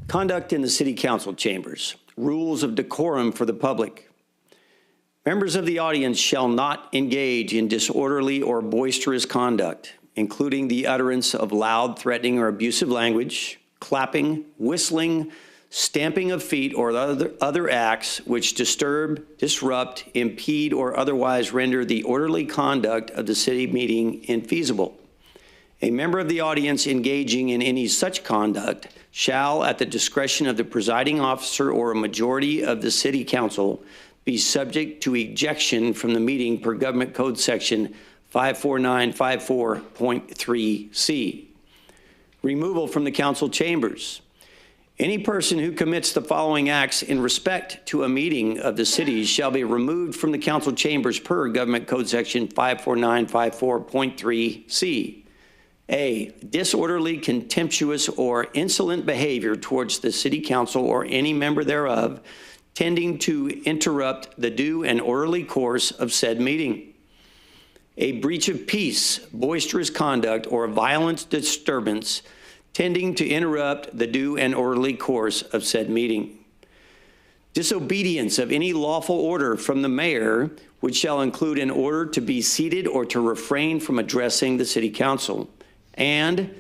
Conduct in the City Council chambers. Rules of decorum for the public. Members of the audience shall not engage in disorderly or boisterous conduct, including the utterance of loud, threatening, or abusive language, clapping, whistling, stamping of feet, or other acts which disturb, disrupt, impede, or otherwise render the orderly conduct of the city meeting infeasible. A member of the audience engaging in any such conduct shall, at the discretion of the presiding officer or a majority of the city council, be subject to ejection from the meeting per Government Code Section 54954.3C. Removal from the council chambers. Any person who commits the following acts in respect to a meeting of the city shall be removed from the council chambers per Government Code Section 54954.3C. A, disorderly, contemptuous, or insolent behavior towards the city council or any member thereof, tending to interrupt the due and orderly course of said meeting. A breach of peace, boisterous conduct, or violent disturbance tending to interrupt the due and orderly course of said meeting. Disobedience of any lawful order from the mayor, which shall include an order to be seated or to refrain from addressing the city council, and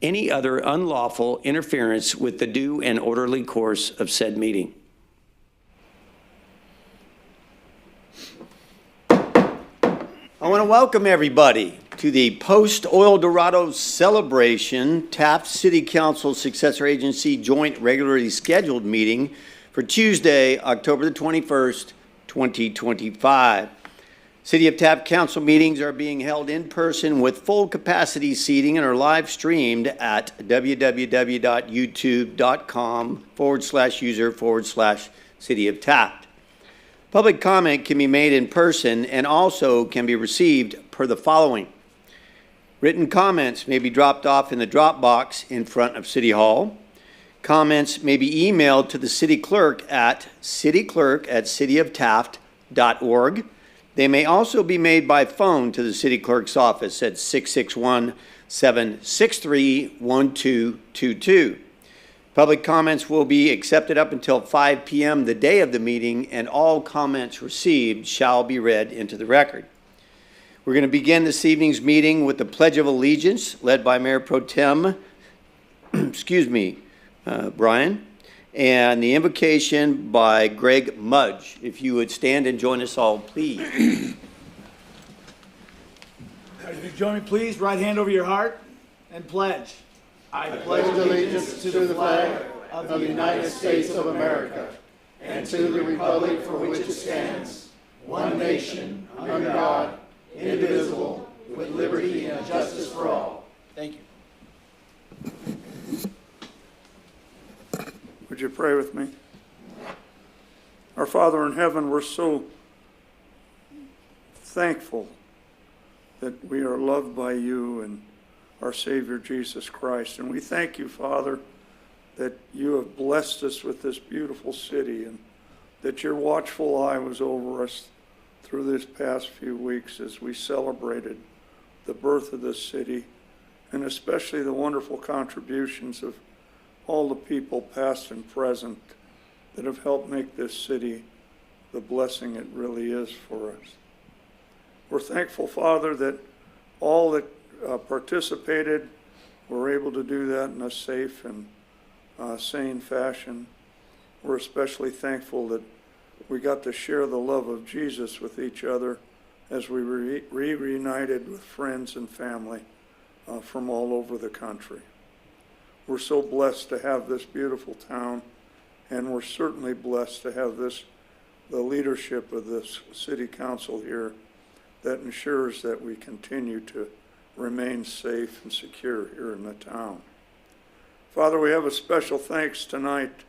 any other unlawful interference with the due and orderly course of said meeting. I want to welcome everybody to the post-Oil Dorado celebration Taft City Council Successor Agency joint regularly scheduled meeting for Tuesday, October the 21st, 2025. City of Taft Council meetings are being held in person with full capacity seating and are live streamed at www.youtube.com/user/City of Taft. Public comment can be made in person and also can be received per the following. Written comments may be dropped off in the drop box in front of City Hall. Comments may be emailed to the city clerk at cityclerk@cityoftaft.org. They may also be made by phone to the city clerk's office at 661-763-1222. Public comments will be accepted up until 5 p.m. the day of the meeting, and all comments received shall be read into the record. We're going to begin this evening's meeting with the Pledge of Allegiance, led by Mayor Pro Tem, Brian, and the invocation by Greg Mudge. If you would stand and join us all, please. If you join me, please, right hand over your heart and pledge. I pledge allegiance to the flag of the United States of America and to the republic for which it stands, one nation, under God, indivisible, with liberty and justice for all. Thank you. Would you pray with me? Our Father in heaven, we're so thankful that we are loved by you and our Savior Jesus Christ. And we thank you, Father, that you have blessed us with this beautiful city and that your watchful eye was over us through this past few weeks as we celebrated the birth of this city, and especially the wonderful contributions of all the people, past and present, that have helped make this city the blessing it really is for us. We're thankful, Father, that all that participated were able to do that in a safe and sane fashion. We're especially thankful that we got to share the love of Jesus with each other as we reunited with friends and family from all over the country. We're so blessed to have this beautiful town, and we're certainly blessed to have the leadership of this city council here that ensures that we continue to remain safe and secure here in the town. Father, we have a special thanks tonight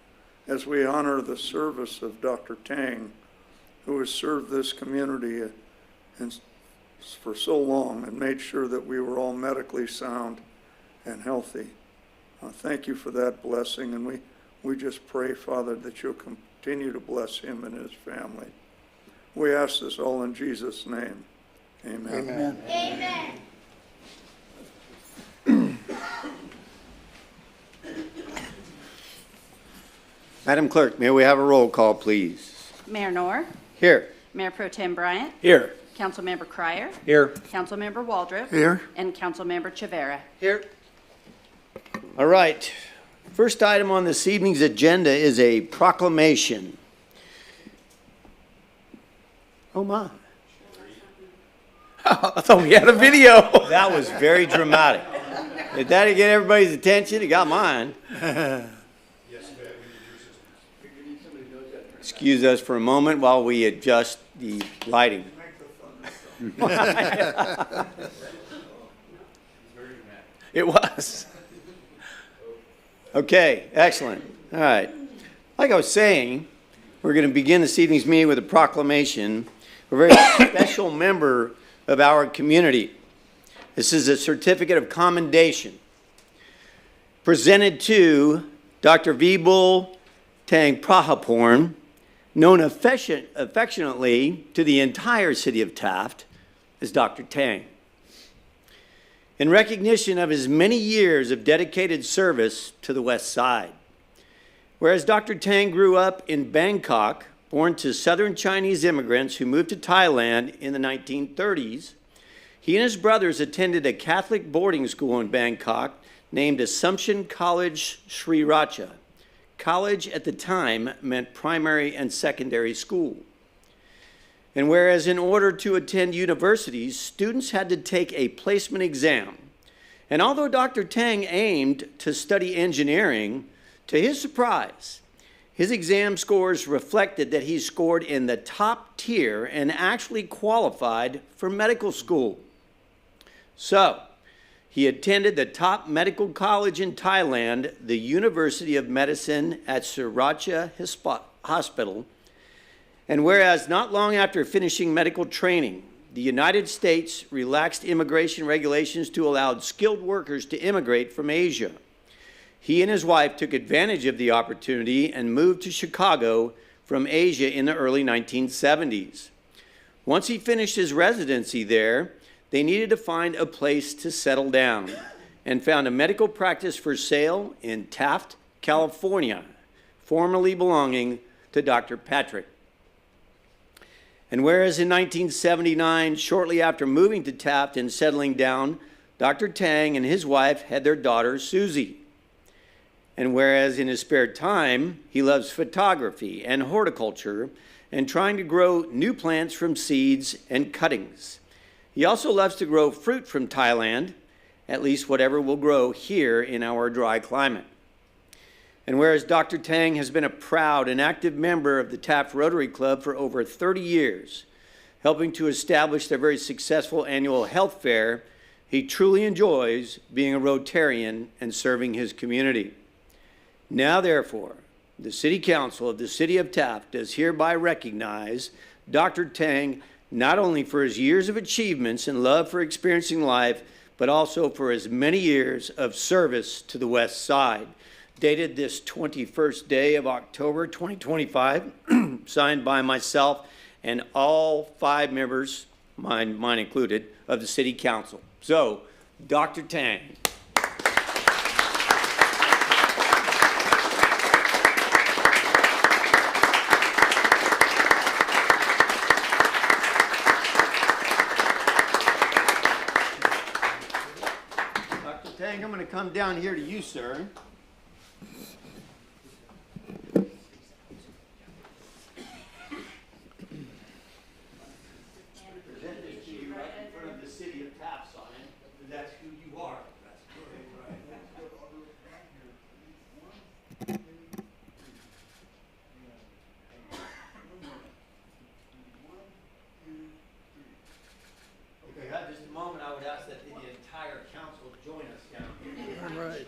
as we honor the service of Dr. Tang, who has served this community for so long and made sure that we were all medically sound and healthy. Thank you for that blessing, and we just pray, Father, that you'll continue to bless him and his family. We ask this all in Jesus' name. Amen. Amen. Amen. Madam Clerk, may we have a roll call, please? Mayor Knorr, Here. Mayor Pro Tem Bryant, Here. Councilmember Cryer, Here. Councilmember Waldrop, Here. and Councilmember Chavera. Here. All right. First item on this evening's agenda is a proclamation. Oh, my. I thought we had a video. That was very dramatic. Did that get everybody's attention? It got mine. Excuse us for a moment while we adjust the lighting. It was. Okay, excellent. All right. Like I was saying, we're going to begin this evening's meeting with a proclamation. A very special member of our community. This is a certificate of commendation presented to Dr. Vibul Tang Prahaporn, known affectionately to the entire city of Taft as Dr. Tang. In recognition of his many years of dedicated service to the West Side. Whereas Dr. Tang grew up in Bangkok, born to Southern Chinese immigrants who moved to Thailand in the 1930s, he and his brothers attended a Catholic boarding school in Bangkok named Assumption College Sriracha. College at the time meant primary and secondary school. And whereas in order to attend universities, students had to take a placement exam. And although Dr. Tang aimed to study engineering, to his surprise, his exam scores reflected that he scored in the top tier and actually qualified for medical school. So, he attended the top medical college in Thailand, the University of Medicine at Sriracha Hospital. And whereas not long after finishing medical training, the United States relaxed immigration regulations to allow skilled workers to immigrate from Asia, he and his wife took advantage of the opportunity and moved to Chicago from Asia in the early 1970s. Once he finished his residency there, they needed to find a place to settle down and found a medical practice for sale in Taft, California, formerly belonging to Dr. Patrick. And whereas in 1979, shortly after moving to Taft and settling down, Dr. Tang and his wife had their daughter, Susie. And whereas in his spare time, he loves photography and horticulture and trying to grow new plants from seeds and cuttings. He also loves to grow fruit from Thailand, at least whatever will grow here in our dry climate. And whereas Dr. Tang has been a proud and active member of the Taft Rotary Club for over 30 years, helping to establish their very successful annual health fair, he truly enjoys being a Rotarian and serving his community. Now, therefore, the City Council of the City of Taft does hereby recognize Dr. Tang not only for his years of achievements and love for experiencing life, but also for his many years of service to the West Side. Dated this 21st day of October 2025, signed by myself and all 5 members, mine included, of the City Council. So, Dr. Tang. Dr. Tang, I'm going to come down here to you, sir.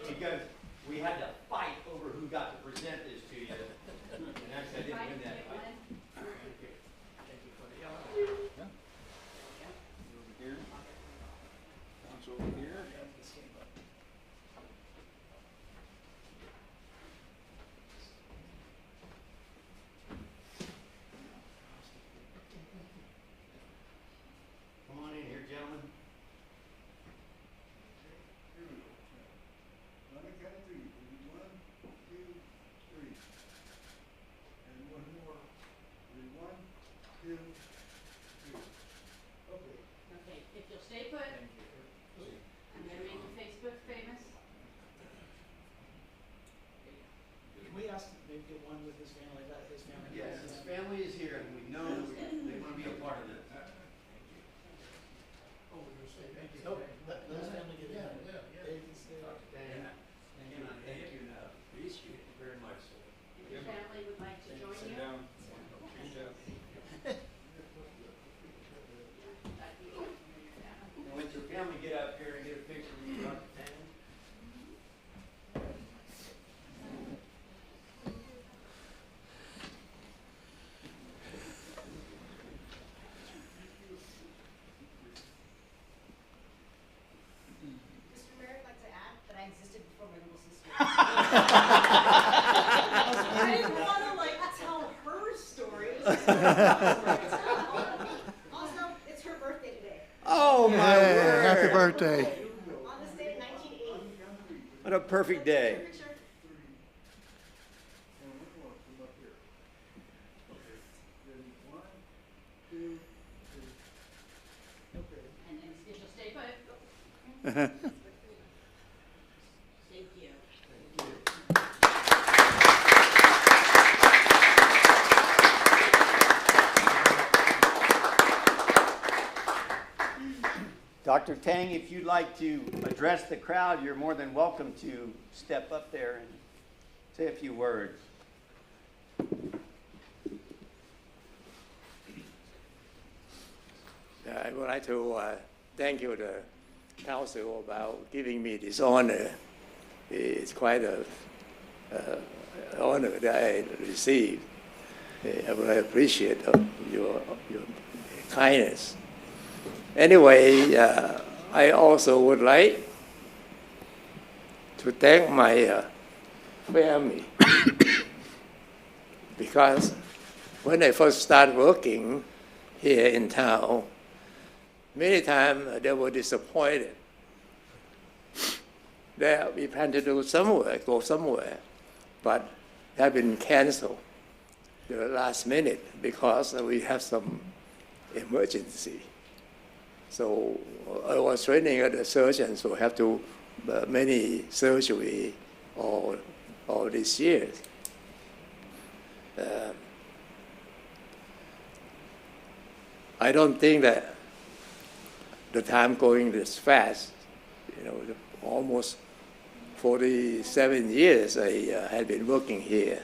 Because we had to fight over who got to present this to you. And actually, I didn't win that fight. Over here. Once over here. Come on in here, gentlemen. I didn't want to like tell her stories. Also, it's her birthday today. Oh, my word. Happy birthday. On this day in 1980. What a perfect day. Picture. And then you shall stay put. Thank you. Dr. Tang, if you'd like to address the crowd, you're more than welcome to step up there and say a few words. I would like to thank you, the council, about giving me this honor. It's quite a honor that I received. I would appreciate your kindness. Anyway, I also would like to thank my family because when I first started working here in town, many times they were disappointed that we plan to go somewhere, but have been canceled the last minute because we have some emergency. So I was training at the surgeons who have to many surgery all these years. I don't think that the time going this fast. You know, almost 47 years I had been working here,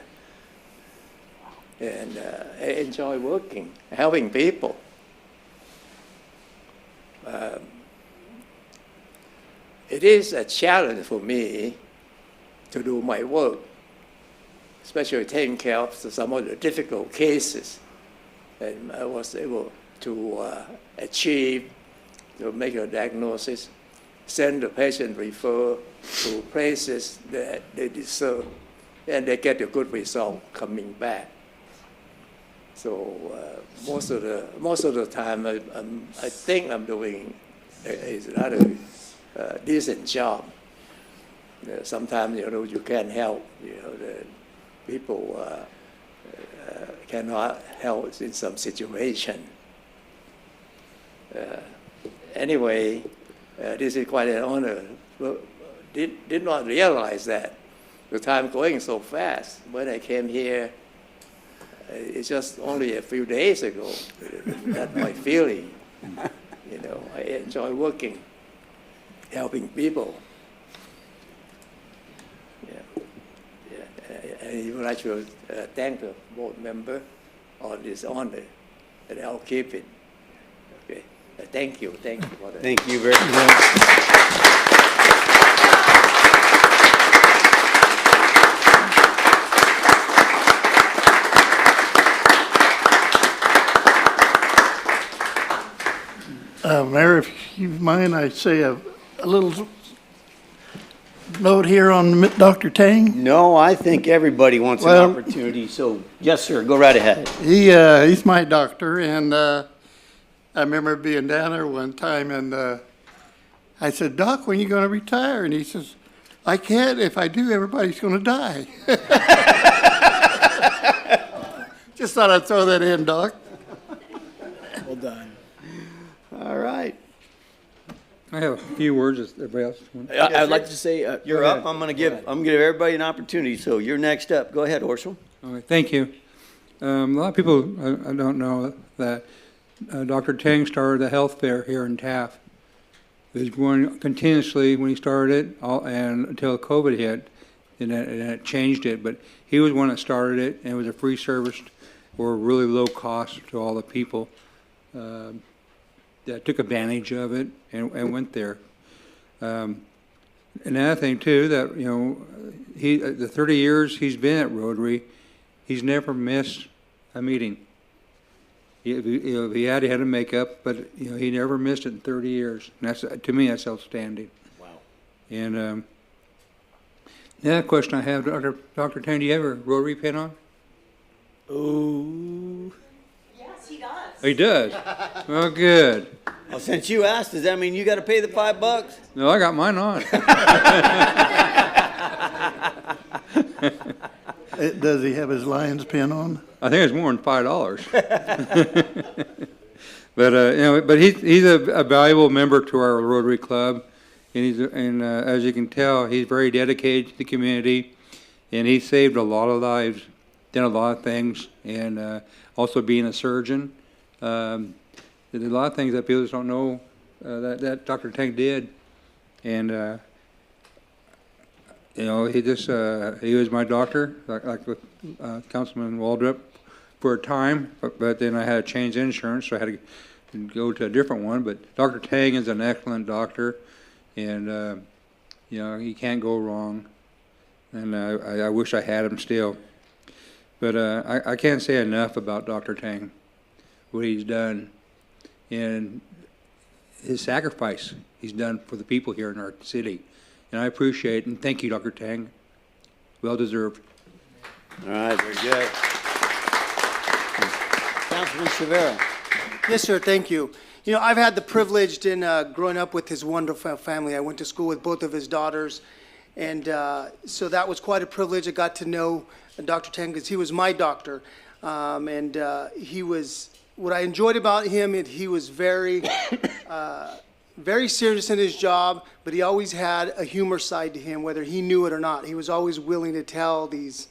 and I enjoy working, helping people. It is a challenge for me to do my work, especially taking care of some of the difficult cases. And I was able to achieve, to make a diagnosis, send the patient refer to places that they deserve, and they get a good result coming back. So most of the time, I think I'm doing a rather decent job. Sometimes you can't help. The people cannot help in some situation. Anyway, this is quite an honor. Did not realize that the time going so fast. When I came here, it's just only a few days ago. That's my feeling. I enjoy working, helping people. I would like to thank the board member on this honor, and I'll keep it. Okay. Thank you for that. Thank you very much. Mayor, if you mind, I say a little note here on Dr. Tang. No, I think everybody wants an Well- opportunity, so yes, sir, go right ahead. He's my doctor, and I remember being down there one time, and I said, "Doc, when are you going to retire?" And he says, "I can't. If I do, everybody's going to die." Just thought I'd throw that in, Doc. Well done. All right. I have a few words, as everybody else. I'd like to say, You're up. I'm gonna give everybody an opportunity, so you're next up. Go ahead, Orshel. All right, thank you. A lot of people I don't know that Dr. Tang started the health fair here in Taft. It was going continuously when he started it, and until COVID hit, and it changed it. But he was one that started it, and it was a free service or really low cost to all the people that took advantage of it and went there. Another thing too, that the 30 years he's been at Rotary, he's never missed a meeting. If he had a makeup, but he never missed it in 30 years. And to me, that's outstanding. Wow. And Yeah, question I have, Dr. Tang, do you have a Rotary pin on? Ooh. Yes, he does. Oh, he does? Well, good. Well, since you asked, does that mean you got to pay the $5? No, I got mine on. Does he have his lion's pin on? I think it's more than $5. But but he's a valuable member to our Rotary Club, and as you can tell, he's very dedicated to the community, and he saved a lot of lives, done a lot of things, and also being a surgeon, there's a lot of things that people just don't know that Dr. Tang did, and he was my doctor, like with Councilman Waldrop, for a time, but then I had to change insurance, so I had to go to a different one. But Dr. Tang is an excellent doctor, and he can't go wrong. And I wish I had him still. But I can't say enough about Dr. Tang, what he's done, and his sacrifice he's done for the people here in our city. And I appreciate it, and thank you, Dr. Tang. Well deserved. All right, very good. Councilman Chavera. Yes, sir, thank you. You know, I've had the privilege in growing up with his wonderful family. I went to school with both of his daughters, and so that was quite a privilege. I got to know Dr. Tang because he was my doctor, and he was, what I enjoyed about him, he was very, very serious in his job, but he always had a humor side to him, whether he knew it or not. He was always willing to tell these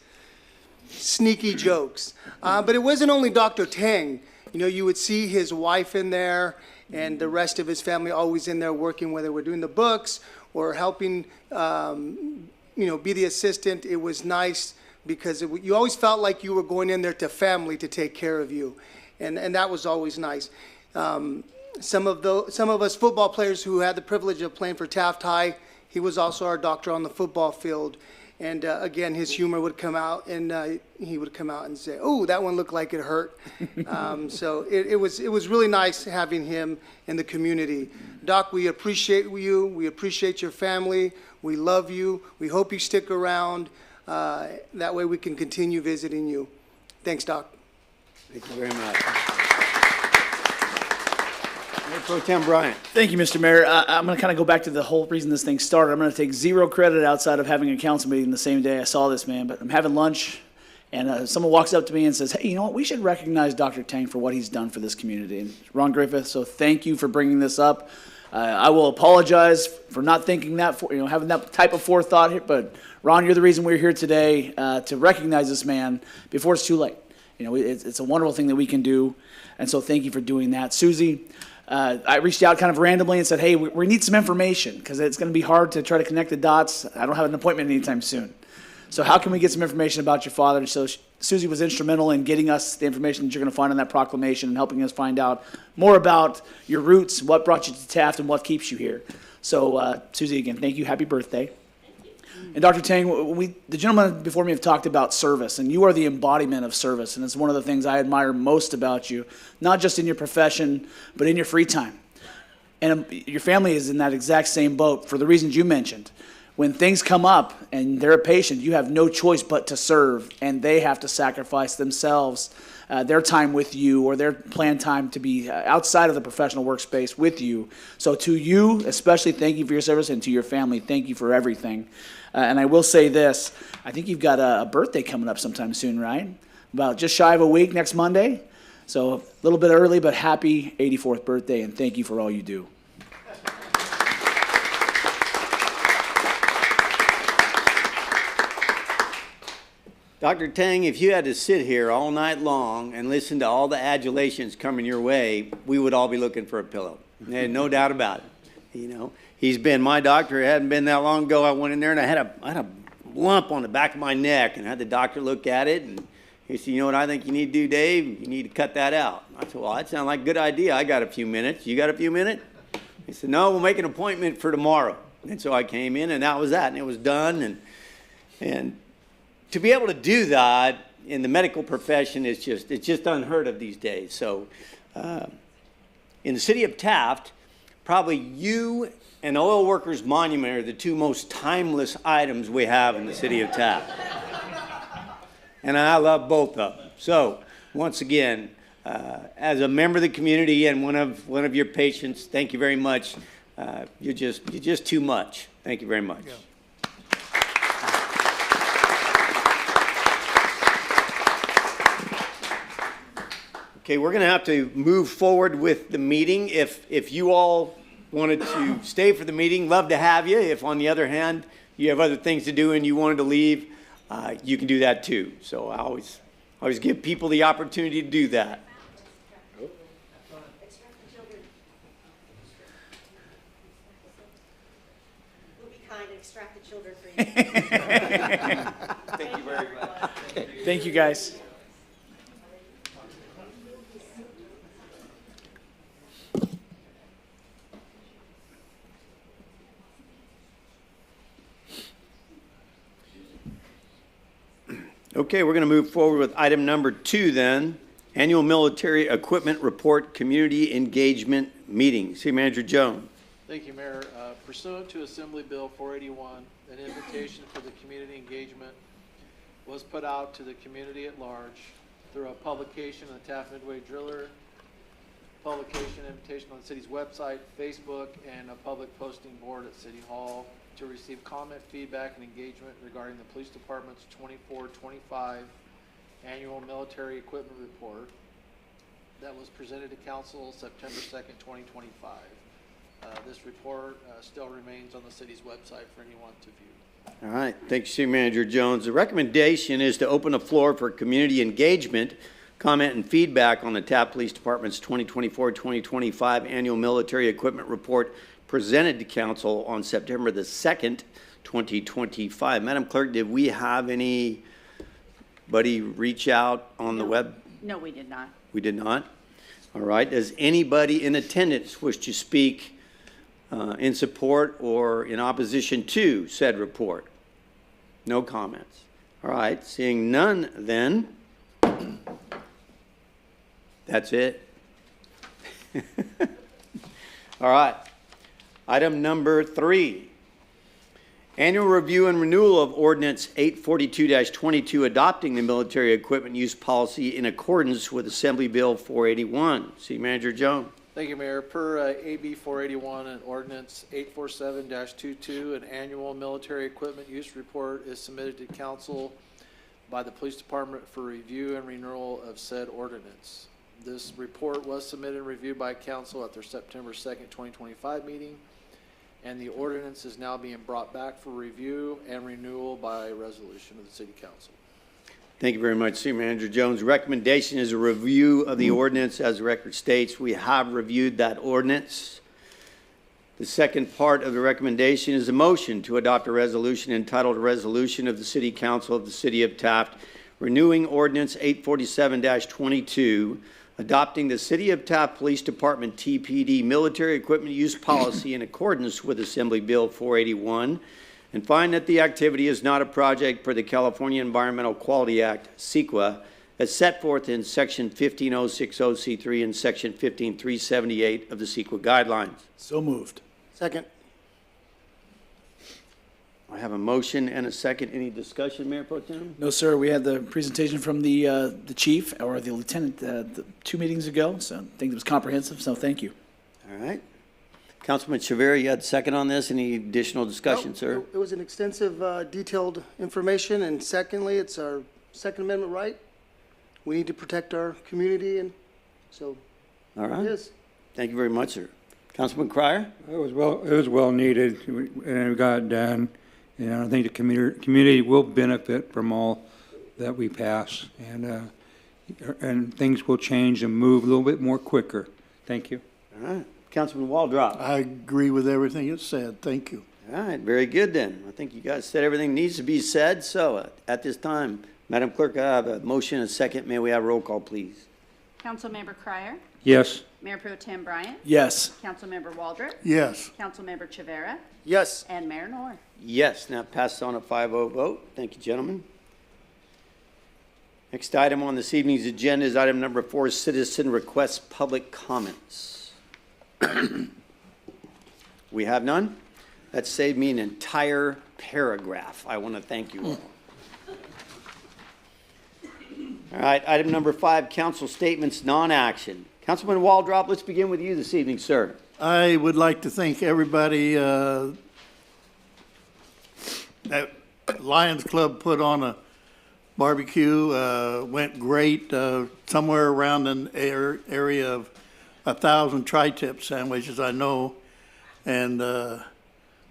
sneaky jokes. But it wasn't only Dr. Tang. You know, you would see his wife in there and the rest of his family always in there working, whether we're doing the books or helping, be the assistant. It was nice because you always felt like you were going in there to family to take care of you. And that was always nice. Some of us football players who had the privilege of playing for Taft High, he was also our doctor on the football field. And again, his humor would come out, and he would come out and say, "Oh, that one looked like it hurt." So it was really nice having him in the community. Doc, we appreciate you. We appreciate your family. We love you. We hope you stick around. That way we can continue visiting you. Thanks, Doc. Thank you very much. Mayor Pro Tem Bryant. Thank you, Mr. Mayor. I'm going to kind of go back to the whole reason this thing started. I'm going to take zero credit outside of having a council meeting the same day I saw this man, but I'm having lunch, and someone walks up to me and says, "Hey, you know what? We should recognize Dr. Tang for what he's done for this community." And Ron Griffith, so thank you for bringing this up. I will apologize for not thinking that, having that type of forethought here, but Ron, you're the reason we're here today to recognize this man before it's too late. It's a wonderful thing that we can do, and so thank you for doing that. Susie, I reached out kind of randomly and said, "Hey, we need some information because it's going to be hard to try to connect the dots. I don't have an appointment anytime soon. So how can we get some information about your father?" So Susie was instrumental in getting us the information that you're going to find on that proclamation and helping us find out more about your roots, what brought you to Taft, and what keeps you here. So Susie, again, thank you. Happy birthday. And Dr. Tang, the gentleman before me have talked about service, and you are the embodiment of service, and it's one of the things I admire most about you, not just in your profession, but in your free time. And your family is in that exact same boat for the reasons you mentioned. When things come up and they're a patient, you have no choice but to serve, and they have to sacrifice themselves, their time with you or their planned time to be outside of the professional workspace with you. So to you, especially, thank you for your service, and to your family, thank you for everything. And I will say this, I think you've got a birthday coming up sometime soon, right? About just shy of a week, next Monday. So a little bit early, but happy 84th birthday, and thank you for all you do. Dr. Tang, if you had to sit here all night long and listen to all the adulations coming your way, we would all be looking for a pillow. No doubt about it. He's been my doctor. It hadn't been that long ago. I went in there and I had a lump on the back of my neck, and I had the doctor look at it, and he said, "You know what I think you need to do, Dave? You need to cut that out." I said, "Well, that sounds like a good idea. I got a few minutes. You got a few minutes?" He said, "No, we'll make an appointment for tomorrow." And so I came in, and that was that, and it was done. And to be able to do that in the medical profession it's just unheard of these days. So in the city of Taft, probably you and the Oil Workers Monument are the two most timeless items we have in the city of Taft. And I love both of them. So, once again, as a member of the community and one of your patients, thank you very much. You're just too much. Thank you very much. Yeah. Okay, we're going to have to move forward with the meeting. If you all wanted to stay for the meeting, love to have you. If, on the other hand, you have other things to do and you wanted to leave, you can do that too. So I always give people the opportunity to do that. We'll be kind and extract the children for you. Thank you very much. Thank you, guys. Okay, we're going to move forward with item number 2 then. Annual Military Equipment Report Community Engagement Meeting. City Manager Jones. Thank you, Mayor. Pursuant to Assembly Bill 481, an invitation for the community engagement was put out to the community at large through a publication in the Taft Midway Driller, publication invitation on the city's website, Facebook, and a public posting board at City Hall to receive comment, feedback, and engagement regarding the police department's 24-25 annual military equipment report that was presented to council September 2nd, 2025. This report still remains on the city's website for anyone to view. All right, thank you, City Manager Jones. The recommendation is to open the floor for community engagement, comment, and feedback on the Taft Police Department's 2024-2025 annual military equipment report presented to council on September the 2nd, 2025. Madam Clerk, did we have anybody reach out on the web? No, we did not. We did not? All right. Does anybody in attendance wish to speak in support or in opposition to said report? No comments. All right. Seeing none, then, that's it. All right. Item number 3, annual review and renewal of Ordinance 842-22, adopting the military equipment use policy in accordance with Assembly Bill 481. City Manager Jones. Thank you, Mayor. Per AB 481 and Ordinance 847-22, an annual military equipment use report is submitted to council by the police department for review and renewal of said ordinance. This report was submitted and reviewed by council at their September 2nd, 2025 meeting, and the ordinance is now being brought back for review and renewal by resolution of the City Council. Thank you very much, City Manager Jones. Recommendation is a review of the ordinance as the record states. We have reviewed that ordinance. The second part of the recommendation is a motion to adopt a resolution entitled Resolution of the City Council of the City of Taft, renewing Ordinance 847-22, adopting the City of Taft Police Department TPD military equipment use policy in accordance with Assembly Bill 481, and find that the activity is not a project per the California Environmental Quality Act, CEQA, as set forth in Section 15060C3 and Section 15378 of the CEQA guidelines. So moved. Second. I have a motion and a second. Any discussion, Mayor Pro Tem? No, sir. We had the presentation from the chief or the lieutenant 2 meetings ago, so I think it was comprehensive, so thank you. All right. Councilman Chavera, you had second on this. Any additional discussion, sir? It was an extensive, detailed information, and secondly, it's our Second Amendment right. We need to protect our community, and so All it right. is. Thank you very much, sir. Councilman Cryer? It was well needed, and it got done. And I think the community will benefit from all that we pass, and things will change and move a little bit more quicker. Thank you. All right. Councilman Waldrop? I agree with everything you said. Thank you. All right, very good then. I think you guys said everything needs to be said. So at this time, Madam Clerk, I have a motion and a second. May we have a roll call, please? Councilmember Cryer? Yes. Mayor Pro Tem Bryant? Yes. Councilmember Waldrop? Yes. Councilmember Chavera? Yes. And Mayor Noor. Yes, now passes on a 5-0 vote. Thank you, gentlemen. Next item on this evening's agenda is item number 4, citizen requests public comments. We have none? That saved me an entire paragraph. I want to thank you all. All right, item number 5, council statements, non-action. Councilman Waldrop, let's begin with you this evening, sir. I would like to thank everybody, that Lions Club put on a barbecue, went great, somewhere around an area of 1,000 tri-tip sandwiches, I know. And,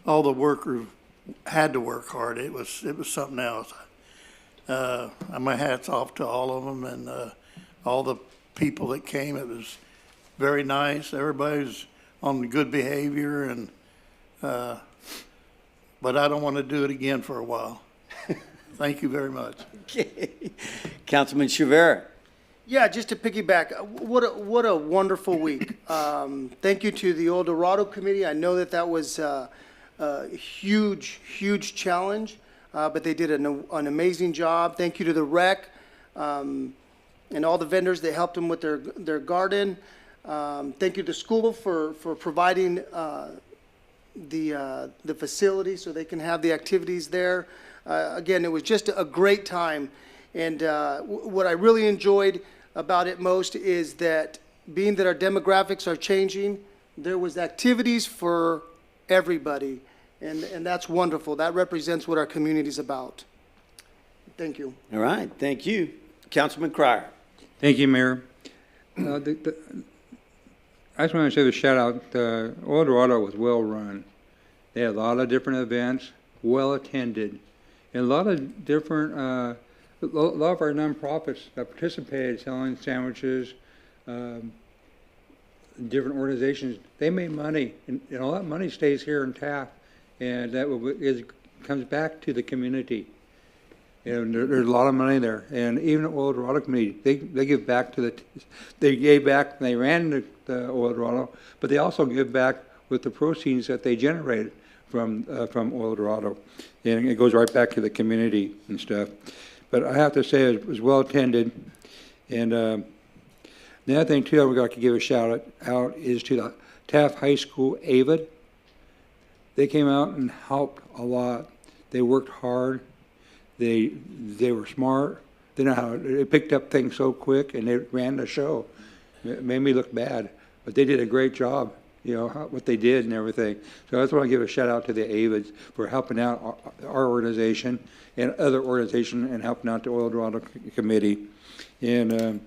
all the workers had to work hard. It was something else. My hat's off to all of them and, all the people that came. It was very nice. Everybody's on good behavior and, but I don't want to do it again for a while. Thank you very much. Okay. Councilman Chivera. Yeah, just to piggyback, what a wonderful week. Thank you to the El Dorado Committee. I know that was a huge challenge, but they did an amazing job. Thank you to the rec and all the vendors that helped them with their garden. Thank you to the school for providing the facility so they can have the activities there. Again, it was just a great time. And what I really enjoyed about it most is that being that our demographics are changing, there was activities for everybody. And that's wonderful. That represents what our community is about. Thank you. All right, thank you. Councilman Cryer. Thank you, Mayor. I just want to say the shout out. El Dorado was well run. They had a lot of different events, well attended, and a lot of different. A lot of our nonprofits that participated selling sandwiches, different organizations. They made money, and all that money stays here in Taft, and that comes back to the community. And there's a lot of money there, and even the El Dorado community, they give back to they gave back, and they ran the El Dorado, but they also give back with the proceeds that they generated from El Dorado, and it goes right back to the community and stuff. But I have to say it was well attended, and the other thing too I would like to give a shout out is to the Taft High School AVID. They came out and helped a lot. They worked hard. They were smart. They picked up things so quick, and they ran the show. It made me look bad, but they did a great job. What they did and everything. So I just want to give a shout out to the AVIDs for helping out our organization and other organizations and helping out the El Dorado Committee. And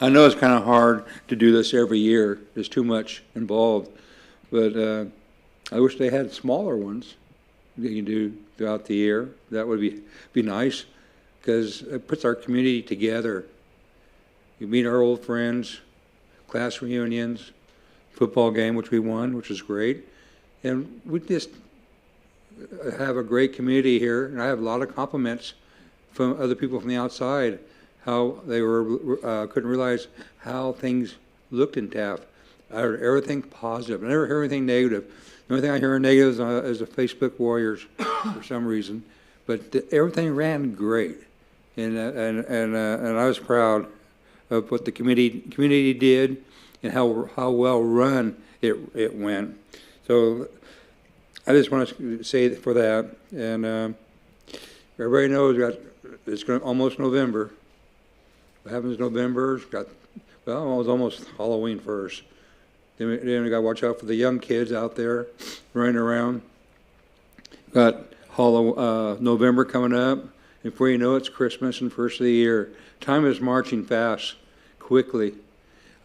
I know it's kind of hard to do this every year. There's too much involved, but I wish they had smaller ones that you can do throughout the year. That would be nice, because it puts our community together. You meet our old friends, class reunions, football game, which we won, which is great. And we just have a great community here, and I have a lot of compliments from other people from the outside, how they couldn't realize how things looked in Taft. I heard everything positive. I never heard anything negative. The only thing I hear negative is the Facebook warriors for some reason. But everything ran great, and I was proud of what the community did and how well run it went. So I just want to say for that, and everybody knows it's almost November. What happens in November? It was almost Halloween first. Then we got to watch out for the young kids out there running around. Got November coming up. Before you know it, it's Christmas and first of the year. Time is marching fast, quickly.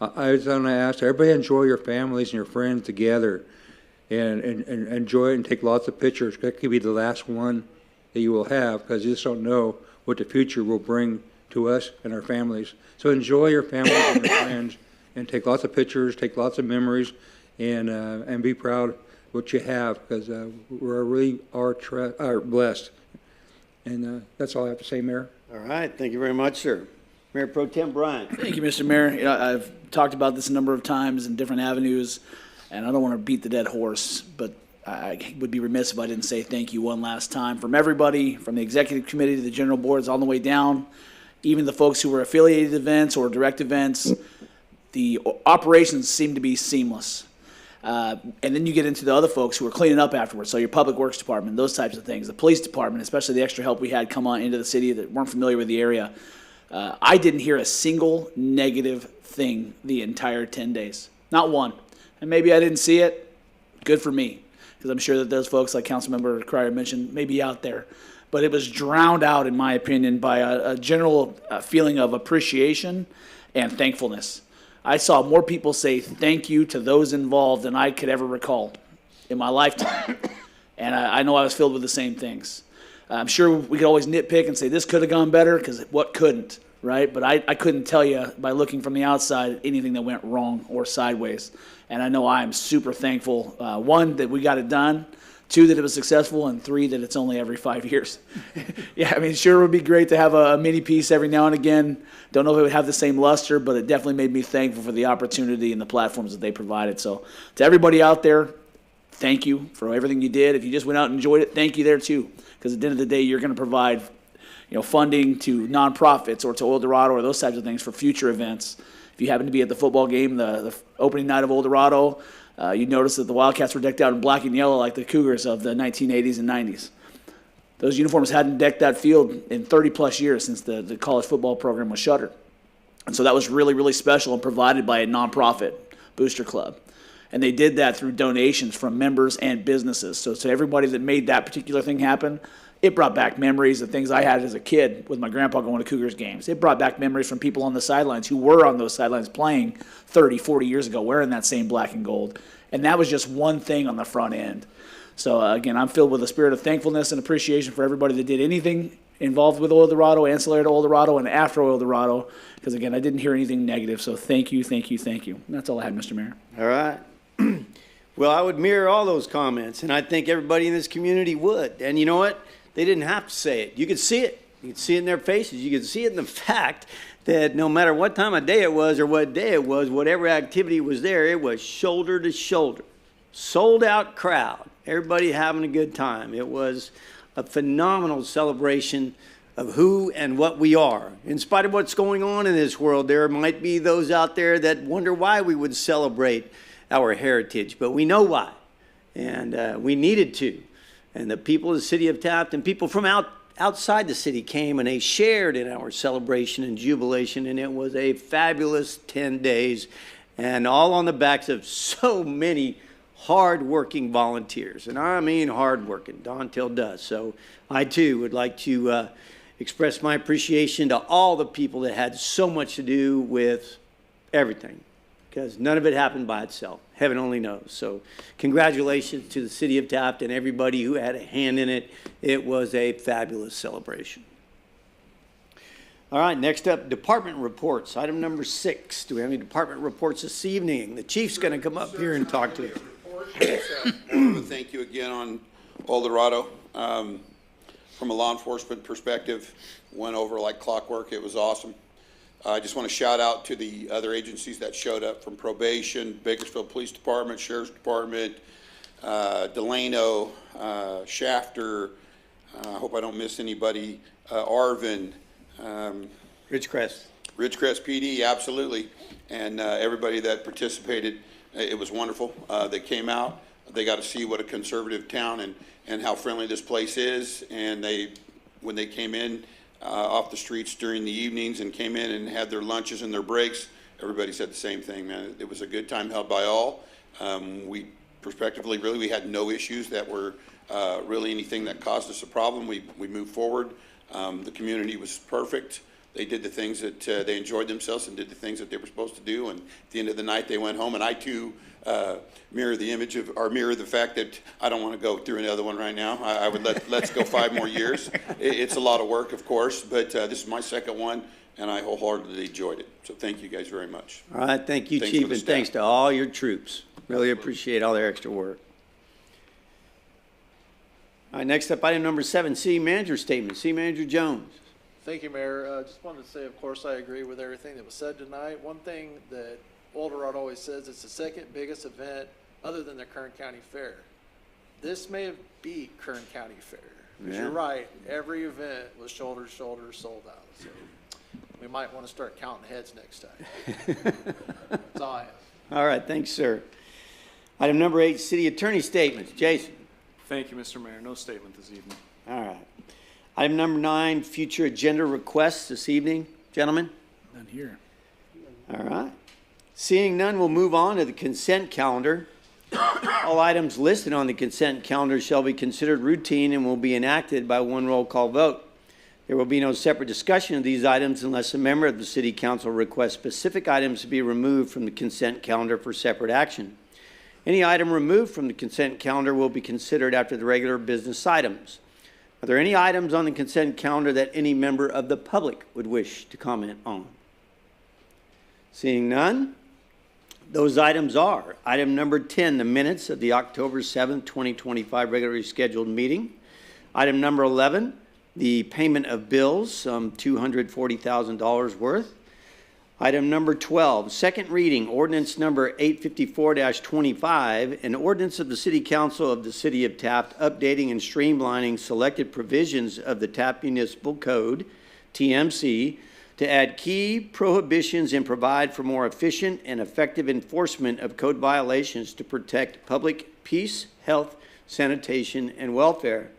I was going to ask everybody, enjoy your families and your friends together, and enjoy it and take lots of pictures. That could be the last one that you will have, because you just don't know what the future will bring to us and our families. So enjoy your families and your friends, and take lots of pictures, take lots of memories, and be proud of what you have, because we really are blessed. And that's all I have to say, Mayor. All right, thank you very much, sir. Mayor Pro Tem Bryant. Thank you, Mr. Mayor. I've talked about this a number of times in different avenues, and I don't want to beat the dead horse, but I would be remiss if I didn't say thank you one last time from everybody, from the executive committee to the general boards, all the way down, even the folks who were affiliated events or direct events. The operations seem to be seamless. And then you get into the other folks who are cleaning up afterwards. So your public works department, those types of things, the police department, especially the extra help we had come on into the city that weren't familiar with the area. I didn't hear a single negative thing the entire 10 days. Not one. And maybe I didn't see it. Good for me. Because I'm sure that those folks, like Councilmember Cryer mentioned, may be out there. But it was drowned out, in my opinion, by a general feeling of appreciation and thankfulness. I saw more people say thank you to those involved than I could ever recall in my lifetime. And I know I was filled with the same things. I'm sure we could always nitpick and say this could have gone better, because what couldn't, right? But I couldn't tell you by looking from the outside anything that went wrong or sideways. And I know I am super thankful, one, that we got it done, two, that it was successful, and three, that it's only every 5 years. Yeah, I mean, sure, it would be great to have a mini piece every now and again. Don't know if it would have the same luster, but it definitely made me thankful for the opportunity and the platforms that they provided. So to everybody out there, thank you for everything you did. If you just went out and enjoyed it, thank you there too. Because at the end of the day, you're going to provide funding to nonprofits or to El Dorado or those types of things for future events. If you happen to be at the football game, the opening night of El Dorado, you notice that the Wildcats were decked out in black and yellow like the Cougars of the 1980s and 90s. Those uniforms hadn't decked that field in 30-plus years since the college football program was shuttered. And so that was really, really special and provided by a nonprofit booster club. And they did that through donations from members and businesses. So to everybody that made that particular thing happen, it brought back memories of things I had as a kid with my grandpa going to Cougars games. It brought back memories from people on the sidelines who were on those sidelines playing 30, 40 years ago, wearing that same black and gold. And that was just one thing on the front end. So, again, I'm filled with a spirit of thankfulness and appreciation for everybody that did anything involved with El Dorado, ancillary to El Dorado, and after El Dorado. Because, again, I didn't hear anything negative. So thank you, thank you, thank you. And that's all I had, Mr. Mayor. All right. Well, I would mirror all those comments, and I think everybody in this community would. And you know what? They didn't have to say it. You could see it. You could see it in their faces. You could see it in the fact that no matter what time of day it was or what day it was, whatever activity was there, it was shoulder to shoulder. Sold out crowd. Everybody having a good time. It was a phenomenal celebration of who and what we are. In spite of what's going on in this world, there might be those out there that wonder why we would celebrate our heritage, but we know why, and we needed to. And the people of the city of Taft and people from outside the city came and they shared in our celebration and jubilation, and it was a fabulous 10 days, and all on the backs of so many hard-working volunteers. And I mean hard-working, Don Till does. So I, too, would like to express my appreciation to all the people that had so much to do with everything, because none of it happened by itself. Heaven only knows. So congratulations to the city of Taft and everybody who had a hand in it. It was a fabulous celebration. All right, next up, department reports. Item number 6. Do we have any department reports this evening? The chief's going to come up here and talk to us. Thank you again on El Dorado. From a law enforcement perspective, went over like clockwork. It was awesome. I just want to shout out to the other agencies that showed up, from probation, Bakersfield Police Department, Sheriff's Department, Delano, Shafter. I hope I don't miss anybody. Arvin. Ridgecrest. Ridgecrest PD, absolutely. And everybody that participated, it was wonderful. They came out. They got to see what a conservative town and how friendly this place is. And when they came in, off the streets during the evenings and came in and had their lunches and their breaks, everybody said the same thing, man. It was a good time held by all. We prospectively, really, we had no issues that were really anything that caused us a problem. We moved forward. The community was perfect. They did the things that they enjoyed themselves and did the things that they were supposed to do. And at the end of the night, they went home. And I, too, mirror the fact that I don't want to go through another one right now. I would let's go 5 more years. It's a lot of work, of course, but this is my second one, and I wholeheartedly enjoyed it. So thank you guys very much. All right, thank you, Chief, and thanks to all your troops. Really appreciate all their extra work. All right, next up, item number 7, City Manager Statement. City Manager Jones. Thank you, Mayor. Just wanted to say, of course, I agree with everything that was said tonight. One thing that El Dorado always says, it's the second biggest event other than the Kern County Fair. This may have beat Kern County Fair. Because you're right, every event was shoulder to shoulder, sold out. So we might want to start counting heads next time. That's all I have. All right, thanks, sir. Item number 8, city attorney statements. Jason. Thank you, Mr. Mayor. No statement this evening. All right. Item number 9, future agenda requests this evening. Gentlemen? None here. All right. Seeing none, we'll move on to the consent calendar. All items listed on the consent calendar shall be considered routine and will be enacted by one roll call vote. There will be no separate discussion of these items unless a member of the City Council requests specific items to be removed from the consent calendar for separate action. Any item removed from the consent calendar will be considered after the regular business items. Are there any items on the consent calendar that any member of the public would wish to comment on? Seeing none, those items are item number 10, the minutes of the October 7th, 2025 regularly scheduled meeting. Item number 11, the payment of bills, some $240,000 worth. Item number 12, second reading, ordinance number 854-25, an ordinance of the City Council of the City of Taft updating and streamlining selected provisions of the Taft Municipal Code, TMC, to add key prohibitions and provide for more efficient and effective enforcement of code violations to protect public peace, health, sanitation, and welfare.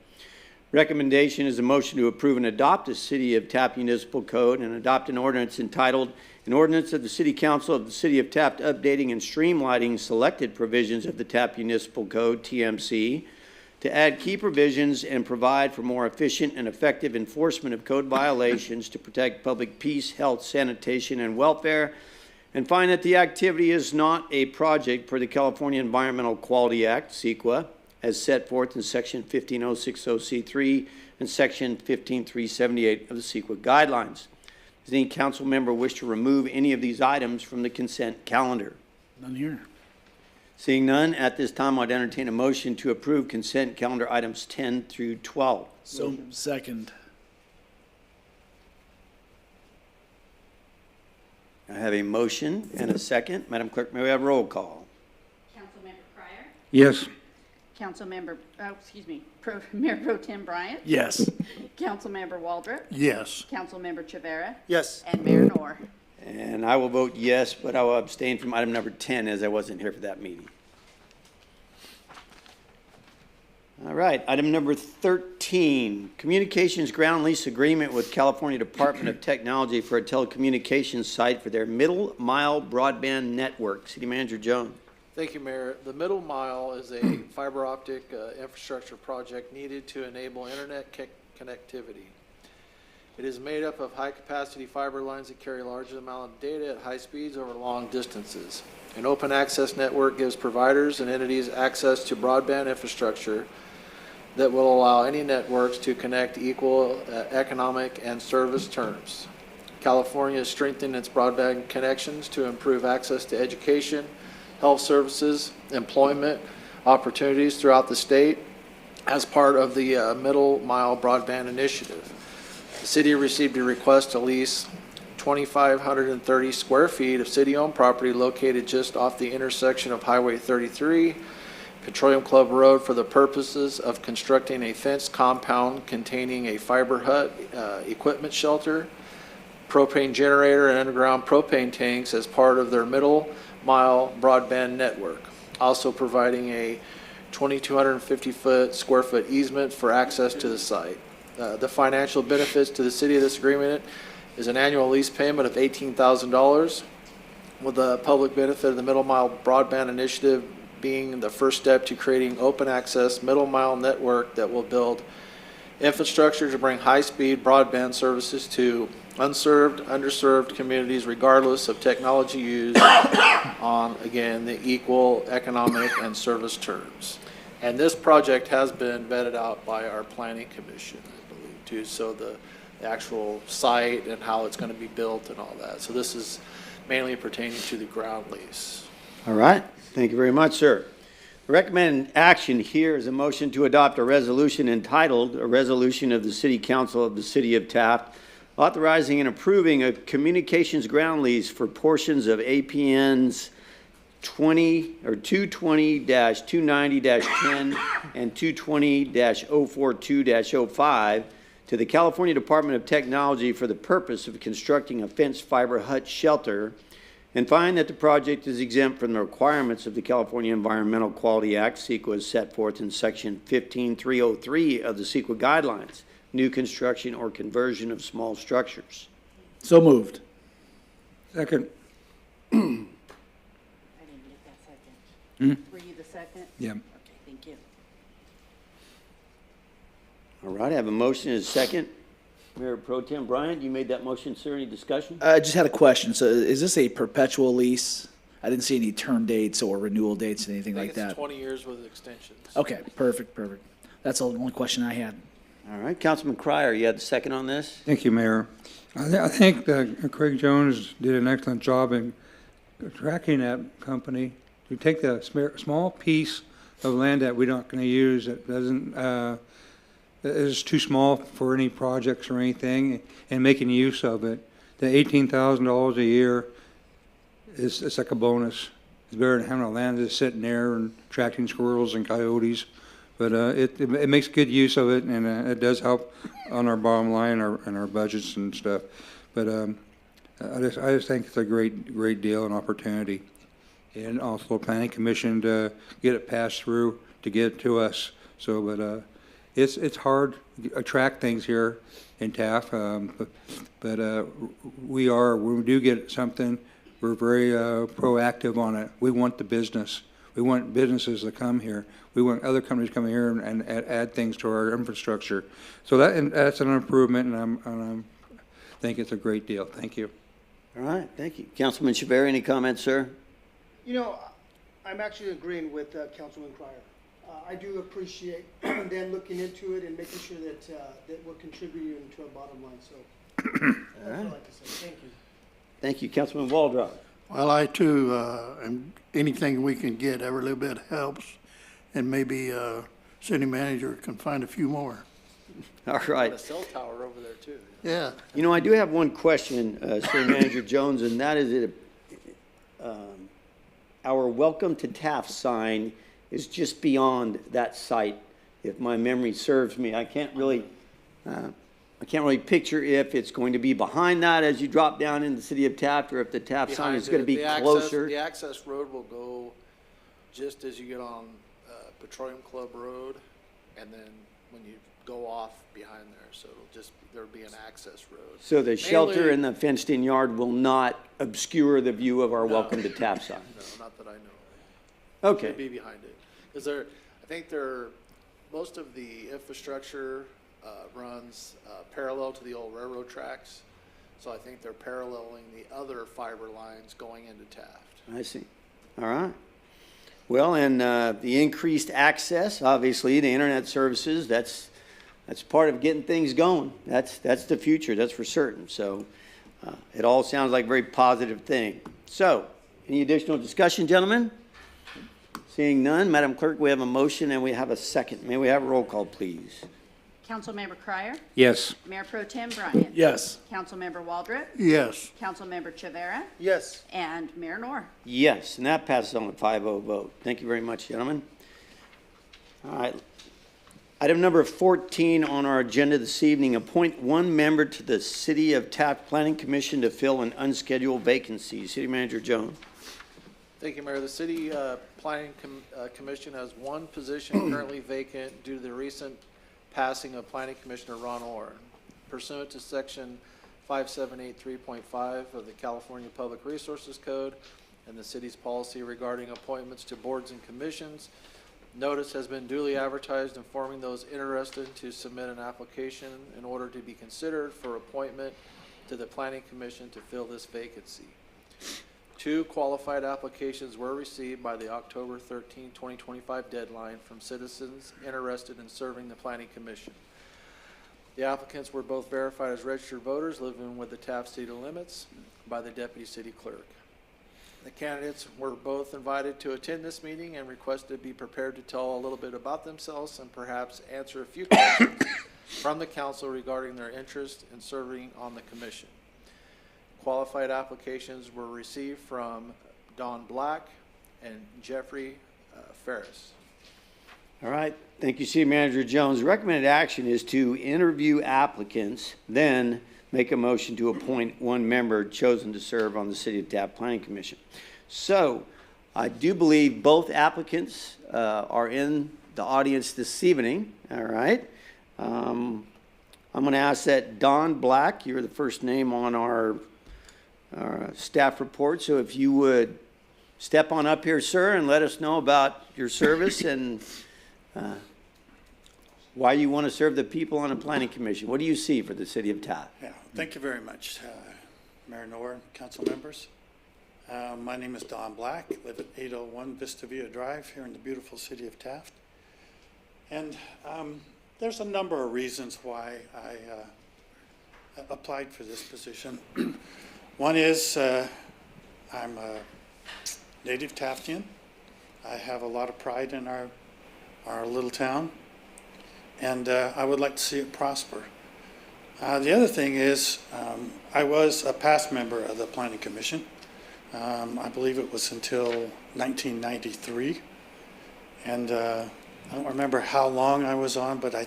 Recommendation is a motion to approve and adopt the City of Taft Municipal Code and adopt an ordinance entitled An Ordinance of the City Council of the City of Taft updating and streamlining selected provisions of the Taft Municipal Code, TMC, to add key provisions and provide for more efficient and effective enforcement of code violations to protect public peace, health, sanitation, and welfare, and find that the activity is not a project per the California Environmental Quality Act, CEQA, as set forth in Section 15060C3 and Section 15378 of the CEQA guidelines. Does any council member wish to remove any of these items from the consent calendar? None here. Seeing none, at this time I'd entertain a motion to approve consent calendar items 10 through 12. So second. I have a motion and a second. Madam Clerk, may we have roll call? Councilmember Pryor, Yes. Councilmember, Mayor Pro Tem Bryant, Yes. Councilmember Waldrop, Yes. Councilmember Chavera, Yes. and Mayor Noor. And I will vote yes, but I will abstain from item number 10 as I wasn't here for that meeting. All right, item number 13, communications ground lease agreement with California Department of Technology for a telecommunications site for their middle mile broadband network. City Manager Jones. Thank you, Mayor. The Middle Mile is a fiber optic infrastructure project needed to enable internet connectivity. It is made up of high-capacity fiber lines that carry large amount of data at high speeds over long distances. An open access network gives providers and entities access to broadband infrastructure that will allow any networks to connect equal economic and service terms. California is strengthening its broadband connections to improve access to education, health services, employment opportunities throughout the state as part of the Middle Mile Broadband Initiative. The city received a request to lease 2,530 square feet of city-owned property located just off the intersection of Highway 33, Petroleum Club Road, for the purposes of constructing a fenced compound containing a fiber hut, equipment shelter, propane generator, and underground propane tanks as part of their Middle Mile Broadband Network. Also providing a 2,250 square foot easement for access to the site. The financial benefits to the city of this agreement is an annual lease payment of $18,000, with the public benefit of the Middle Mile Broadband Initiative being the first step to creating open access middle mile network that will build infrastructure to bring high-speed broadband services to unserved, underserved communities regardless of technology used on, again, the equal economic and service terms. And this project has been vetted out by our planning commission, I believe, too, so the actual site and how it's going to be built and all that. So this is mainly pertaining to the ground lease. All right. Thank you very much, sir. The recommended action here is a motion to adopt a resolution entitled, A Resolution of the City Council of the City of Taft authorizing and approving a communications ground lease for portions of APNs 220-290-10 and 220-042-05 to the California Department of Technology for the purpose of constructing a fenced fiber hut shelter And find that the project is exempt from the requirements of the California Environmental Quality Act, CEQA, as set forth in Section 15303 of the CEQA Guidelines, new construction or conversion of small structures. So moved. Second. I didn't get that second. Were you the second? Yeah. Okay, thank you. All right, I have a motion and a second. Mayor Pro Tem Bryant, you made that motion, sir. Any discussion? I just had a question. So is this a perpetual lease? I didn't see any term dates or renewal dates, anything I like think it's that. 20 years with extensions. Okay, perfect. That's the only question I had. All right, Councilman Cryer, you had the second on this? Thank you, Mayor. I think Craig Jones did an excellent job in tracking that company to take the small piece of land that we're not going to use that doesn't, is too small for any projects or anything, and making use of it. The $18,000 a year it's like a bonus. It's better than having a land just sitting there and attracting squirrels and coyotes. But it makes good use of it, and it does help on our bottom line and our budgets and stuff. But I just think it's a great deal and opportunity, and also planning commission to get it passed through to get it to us. So, but it's hard to attract things here in Taft, but when we do get something, we're very proactive on it. We want the business. We want businesses to come here. We want other companies to come here and add things to our infrastructure. So that's an improvement, and I think it's a great deal. Thank you. All right, thank you. Councilman Chavez, any comments, sir? You know, I'm actually agreeing with Councilman Cryer. I do appreciate them looking into it and making sure that we're contributing to our bottom line. So that's what I'd like to say. Thank you. Thank you. Councilman Waldrop. Well, I too, anything we can get, every little bit helps, and maybe city manager can find a few more. All right. A cell tower over there too. Yeah. You know, I do have one question, City Manager Jones, and that is our Welcome to Taft sign is just beyond that site, if my memory serves me. I can't really picture if it's going to be behind that as you drop down in the city of Taft, or if the Taft sign is going to be closer. The access road will go just as you get on Petroleum Club Road, and then when you go off behind there, so there'll be an access road. So the shelter and the fenced-in yard will not obscure the view of our Welcome to Taft sign? No, not that I know of. Okay. It'll be behind it. Because I think most of the infrastructure runs parallel to the old railroad tracks. So I think they're paralleling the other fiber lines going into Taft. I see. All right. Well, and the increased access, obviously, the internet services, that's part of getting things going. That's the future, that's for certain. So it all sounds like a very positive thing. So, any additional discussion, gentlemen? Seeing none, Madam Clerk, we have a motion and we have a second. May we have a roll call, please? Councilmember Cryer? Yes. Mayor Pro Tem Bryant? Yes. Councilmember Waldrop? Yes. Councilmember Chavera? Yes. And Mayor Knorr. Yes, and that passes on a 5-0 vote. Thank you very much, gentlemen. All right. Item number 14 on our agenda this evening, appoint one member to the City of Taft Planning Commission to fill an unscheduled vacancy. City Manager Jones. Thank you, Mayor. The City Planning Commission has one position currently vacant due to the recent passing of Planning Commissioner Ron Orr. Pursuant to Section 5783.5 of the California Public Resources Code and the city's policy regarding appointments to boards and commissions, notice has been duly advertised informing those interested to submit an application in order to be considered for appointment to the Planning Commission to fill this vacancy. 2 qualified applications were received by the October 13, 2025 deadline from citizens interested in serving the Planning Commission. The applicants were both verified as registered voters living with the Taft city limits by the Deputy City Clerk. The candidates were both invited to attend this meeting and requested to be prepared to tell a little bit about themselves and perhaps answer a few questions from the council regarding their interest in serving on the commission. Qualified applications were received from Don Black and Jeffrey Ferris. All right. Thank you, City Manager Jones. The recommended action is to interview applicants, then make a motion to appoint one member chosen to serve on the City of Taft Planning Commission. So I do believe both applicants are in the audience this evening, all right? I'm going to ask that Don Black, you're the first name on our staff report, so if you would step on up here, sir, and let us know about your service and why you want to serve the people on the Planning Commission. What do you see for the City of Taft? Yeah, thank you very much, Mayor Noor, council members. My name is Don Black, live at 801 Vista Via Drive here in the beautiful city of Taft. And there's a number of reasons why I applied for this position. One is I'm a native Taftian. I have a lot of pride in our little town, and I would like to see it prosper. The other thing is I was a past member of the Planning Commission. I believe it was until 1993, and I don't remember how long I was on, but I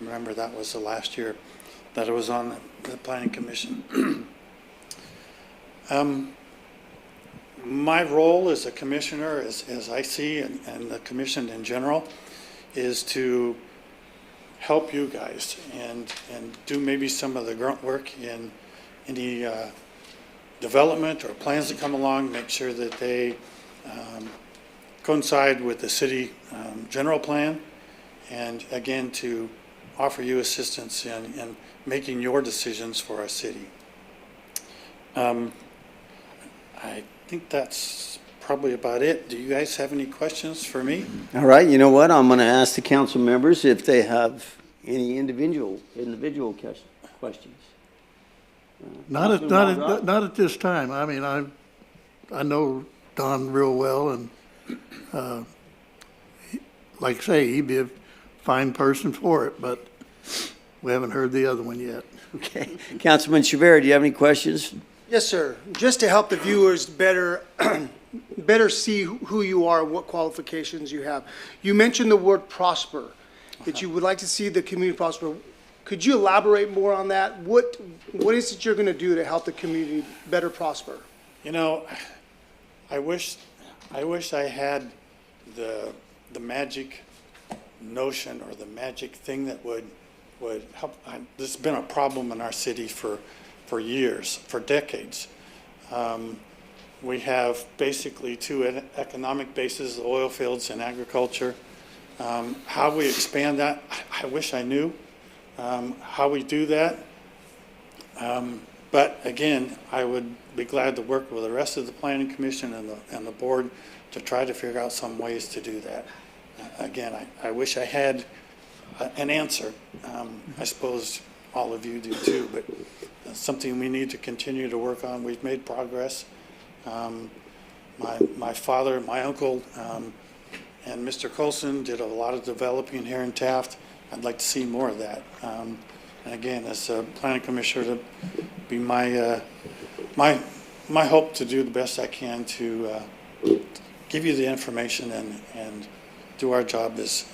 remember that was the last year that I was on the Planning Commission. My role as a commissioner, as I see, and the commission in general, is to help you guys and do maybe some of the grunt work in any development or plans that come along, make sure that they coincide with the city general plan, and again, to offer you assistance in making your decisions for our city. I think that's probably about it. Do you guys have any questions for me? All right, you know what? I'm going to ask the council members if they have any individual questions. Not at this time. I mean, I know Don real well, and like I say, he'd be a fine person for it, but we haven't heard the other one yet. Okay. Councilman Chavera, do you have any questions? Yes, sir. Just to help the viewers better see who you are and what qualifications you have. You mentioned the word prosper, that you would like to see the community prosper. Could you elaborate more on that? What is it you're going to do to help the community better prosper? You know, I wish I had the magic notion or the magic thing that would help. This has been a problem in our city for years, for decades. We have basically two economic bases, the oil fields and agriculture. How we expand that, I wish I knew how we do that. But again, I would be glad to work with the rest of the Planning Commission and the board to try to figure out some ways to do that. Again, I wish I had an answer. I suppose all of you do too, but that's something we need to continue to work on. We've made progress. My father, my uncle, and Mr. Colson did a lot of developing here in Taft. I'd like to see more of that. And again, as a planning commissioner, to be my hope to do the best I can to give you the information and do our job as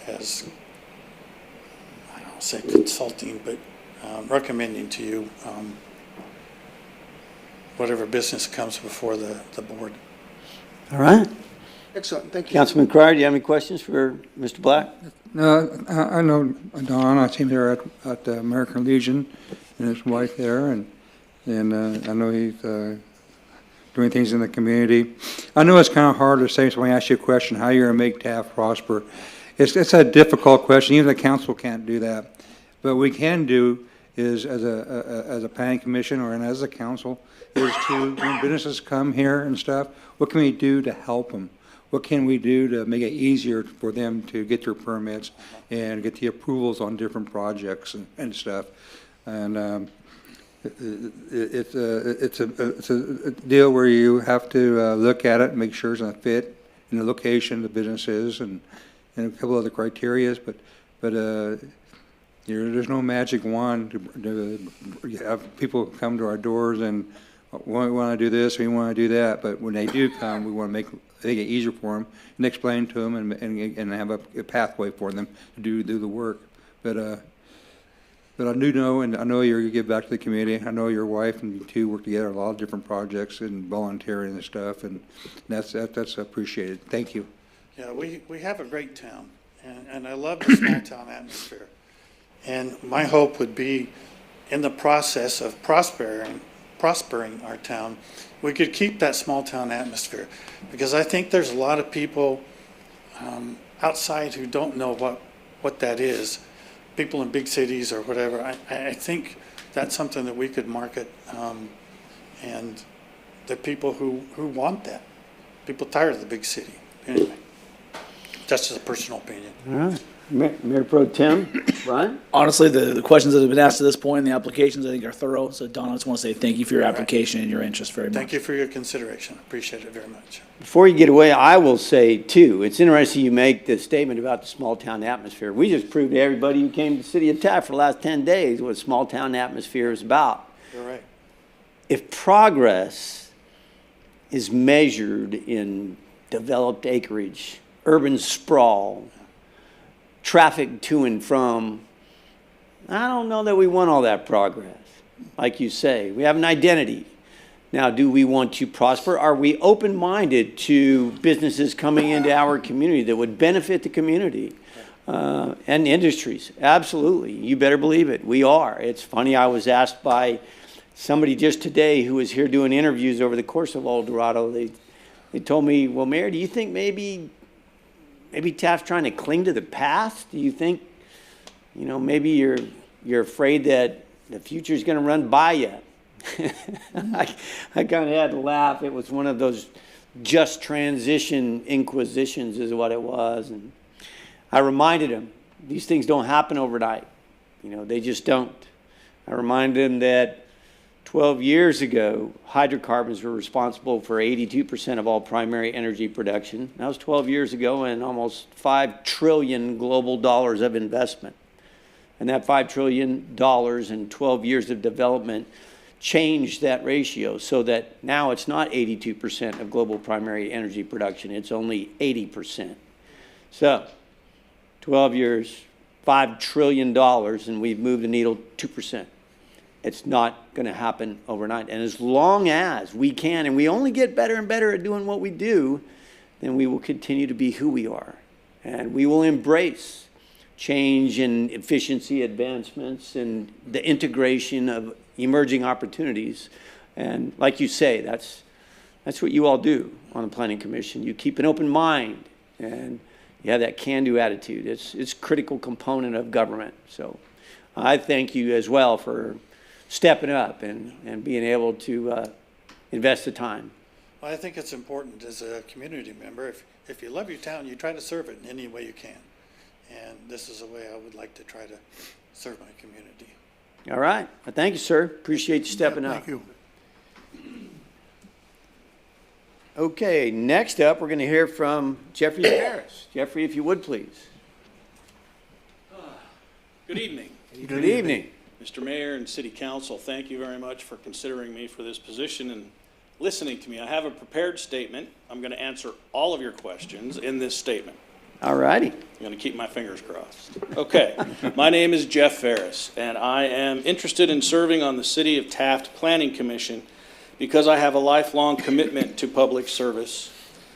I don't say consulting, but recommending to you whatever business comes before the board. All right. Excellent. Thank you. Councilman Cryer, do you have any questions for Mr. Black? No, I know Don. I see him there at the American Legion and his wife there, and I know he's doing things in the community. I know it's kind of hard to say, so when I ask you a question, how you're going to make Taft prosper. It's a difficult question. Even the council can't do that. But what we can do is, as a planning commission or as a council, is to, when businesses come here and stuff, what can we do to help them? What can we do to make it easier for them to get their permits and get the approvals on different projects and stuff? And it's a deal where you have to look at it and make sure it's going to fit in the location the business is and a couple other criteria, but there's no magic wand to have people come to our doors and we want to do this, we want to do that, but when they do come, we want to make it easier for them and explain to them and have a pathway for them to do the work. But But I do know, and I know you're going to give back to the community. I know your wife and you two work together on a lot of different projects and volunteering and stuff, and that's appreciated. Thank you. Yeah, we have a great town, and I love the small town atmosphere. And my hope would be, in the process of prospering our town, we could keep that small town atmosphere. Because I think there's a lot of people outside who don't know what that is. People in big cities or whatever. I think that's something that we could market, and the people who want that. People tired of the big city. Anyway, that's just a personal opinion. All right. Mayor Pro Tem, Brian? Honestly, the questions that have been asked to this point and the applications, I think, are thorough. So, Don, I just want to say thank you for your application and your interest very much. Thank you for your consideration. Appreciate it very much. Before you get away, I will say, too, it's interesting you make the statement about the small-town atmosphere. We just proved to everybody who came to the city of Taft for the last 10 days what small-town atmosphere is about. You're right. If progress is measured in developed acreage, urban sprawl, traffic to and from, I don't know that we want all that progress. Like you say, we have an identity. Now, do we want to prosper? Are we open-minded to businesses coming into our community that would benefit the community and industries? Absolutely. You better believe it. We are. It's funny, I was asked by somebody just today who was here doing interviews over the course of El Dorado. They told me, well, Mayor, do you think maybe Taft's trying to cling to the past? Do you think, maybe you're afraid that the future's going to run by you? I kind of had to laugh. It was one of those just transition inquisitions is what it was. And I reminded him, these things don't happen overnight. They just don't. I reminded him that 12 years ago, hydrocarbons were responsible for 82% of all primary energy production. That was 12 years ago, and almost $5 trillion global dollars of investment. And that $5 trillion in 12 years of development changed that ratio so that now it's not 82% of global primary energy production. It's only 80%. So 12 years, $5 trillion, and we've moved the needle 2%. It's not going to happen overnight. And as long as we can, and we only get better and better at doing what we do, then we will continue to be who we are. And we will embrace change and efficiency advancements and the integration of emerging opportunities. And like you say, that's what you all do on the Planning Commission. You keep an open mind, and you have that can-do attitude. It's a critical component of government. So I thank you as well for stepping up and being able to invest the time. Well, I think it's important as a community member, if you love your town, you try to serve it in any way you can. And this is a way I would like to try to serve my community. All right. Well, thank you, sir. Appreciate you stepping up. Thank you. Okay, next up, we're going to hear from Jeffrey Harris. Jeffrey, if you would, please. Good evening. Good evening. Mr. Mayor and City Council, thank you very much for considering me for this position and listening to me. I have a prepared statement. I'm going to answer all of your questions in this statement. All righty. I'm going to keep my fingers crossed. Okay. My name is Jeff Ferris, and I am interested in serving on the City of Taft Planning Commission because I have a lifelong commitment to public service,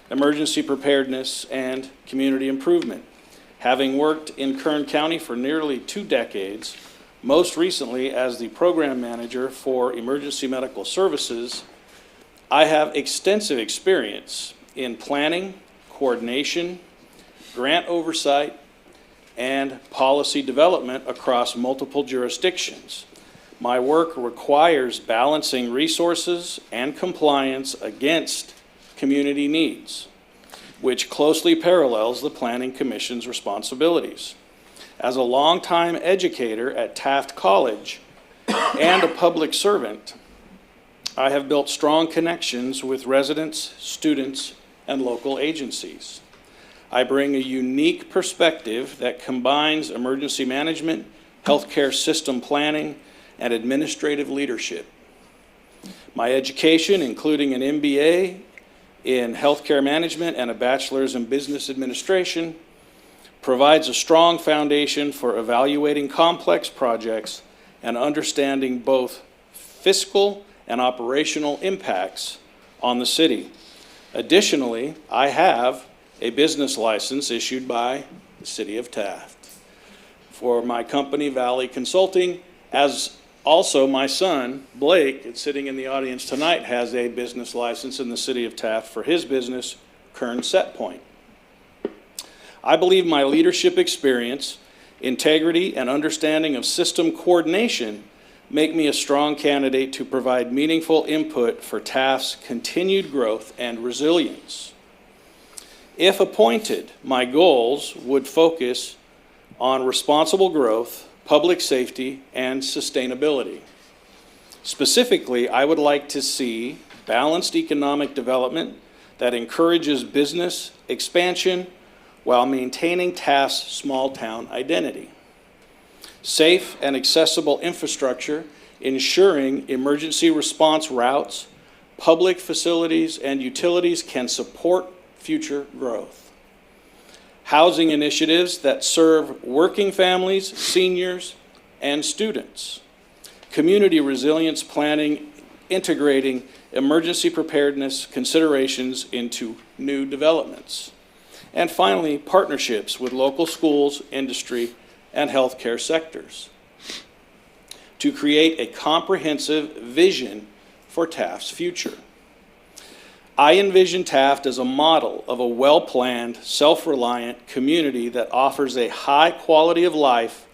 emergency preparedness, and community improvement. Having worked in Kern County for nearly 2 decades, most recently as the program manager for emergency medical services, I have extensive experience in planning, coordination, grant oversight, and policy development across multiple jurisdictions. My work requires balancing resources and compliance against community needs, which closely parallels the Planning Commission's responsibilities. As a longtime educator at Taft College and a public servant, I have built strong connections with residents, students, and local agencies. I bring a unique perspective that combines emergency management, healthcare system planning, and administrative leadership. My education, including an MBA in healthcare management and a bachelor's in business administration, provides a strong foundation for evaluating complex projects and understanding both fiscal and operational impacts on the city. Additionally, I have a business license issued by the City of Taft for my company, Valley Consulting, as also my son, Blake, that's sitting in the audience tonight, has a business license in the City of Taft for his business, Kern Setpoint. I believe my leadership experience, integrity, and understanding of system coordination make me a strong candidate to provide meaningful input for Taft's continued growth and resilience. If appointed, my goals would focus on responsible growth, public safety, and sustainability. Specifically, I would like to see balanced economic development that encourages business expansion while maintaining Taft's small-town identity. Safe and accessible infrastructure, ensuring emergency response routes, public facilities, and utilities can support future growth. Housing initiatives that serve working families, seniors, and students. Community resilience planning, integrating emergency preparedness considerations into new developments. And finally, partnerships with local schools, industry, and healthcare sectors to create a comprehensive vision for Taft's future. I envision Taft as a model of a well-planned, self-reliant community that offers a high quality of life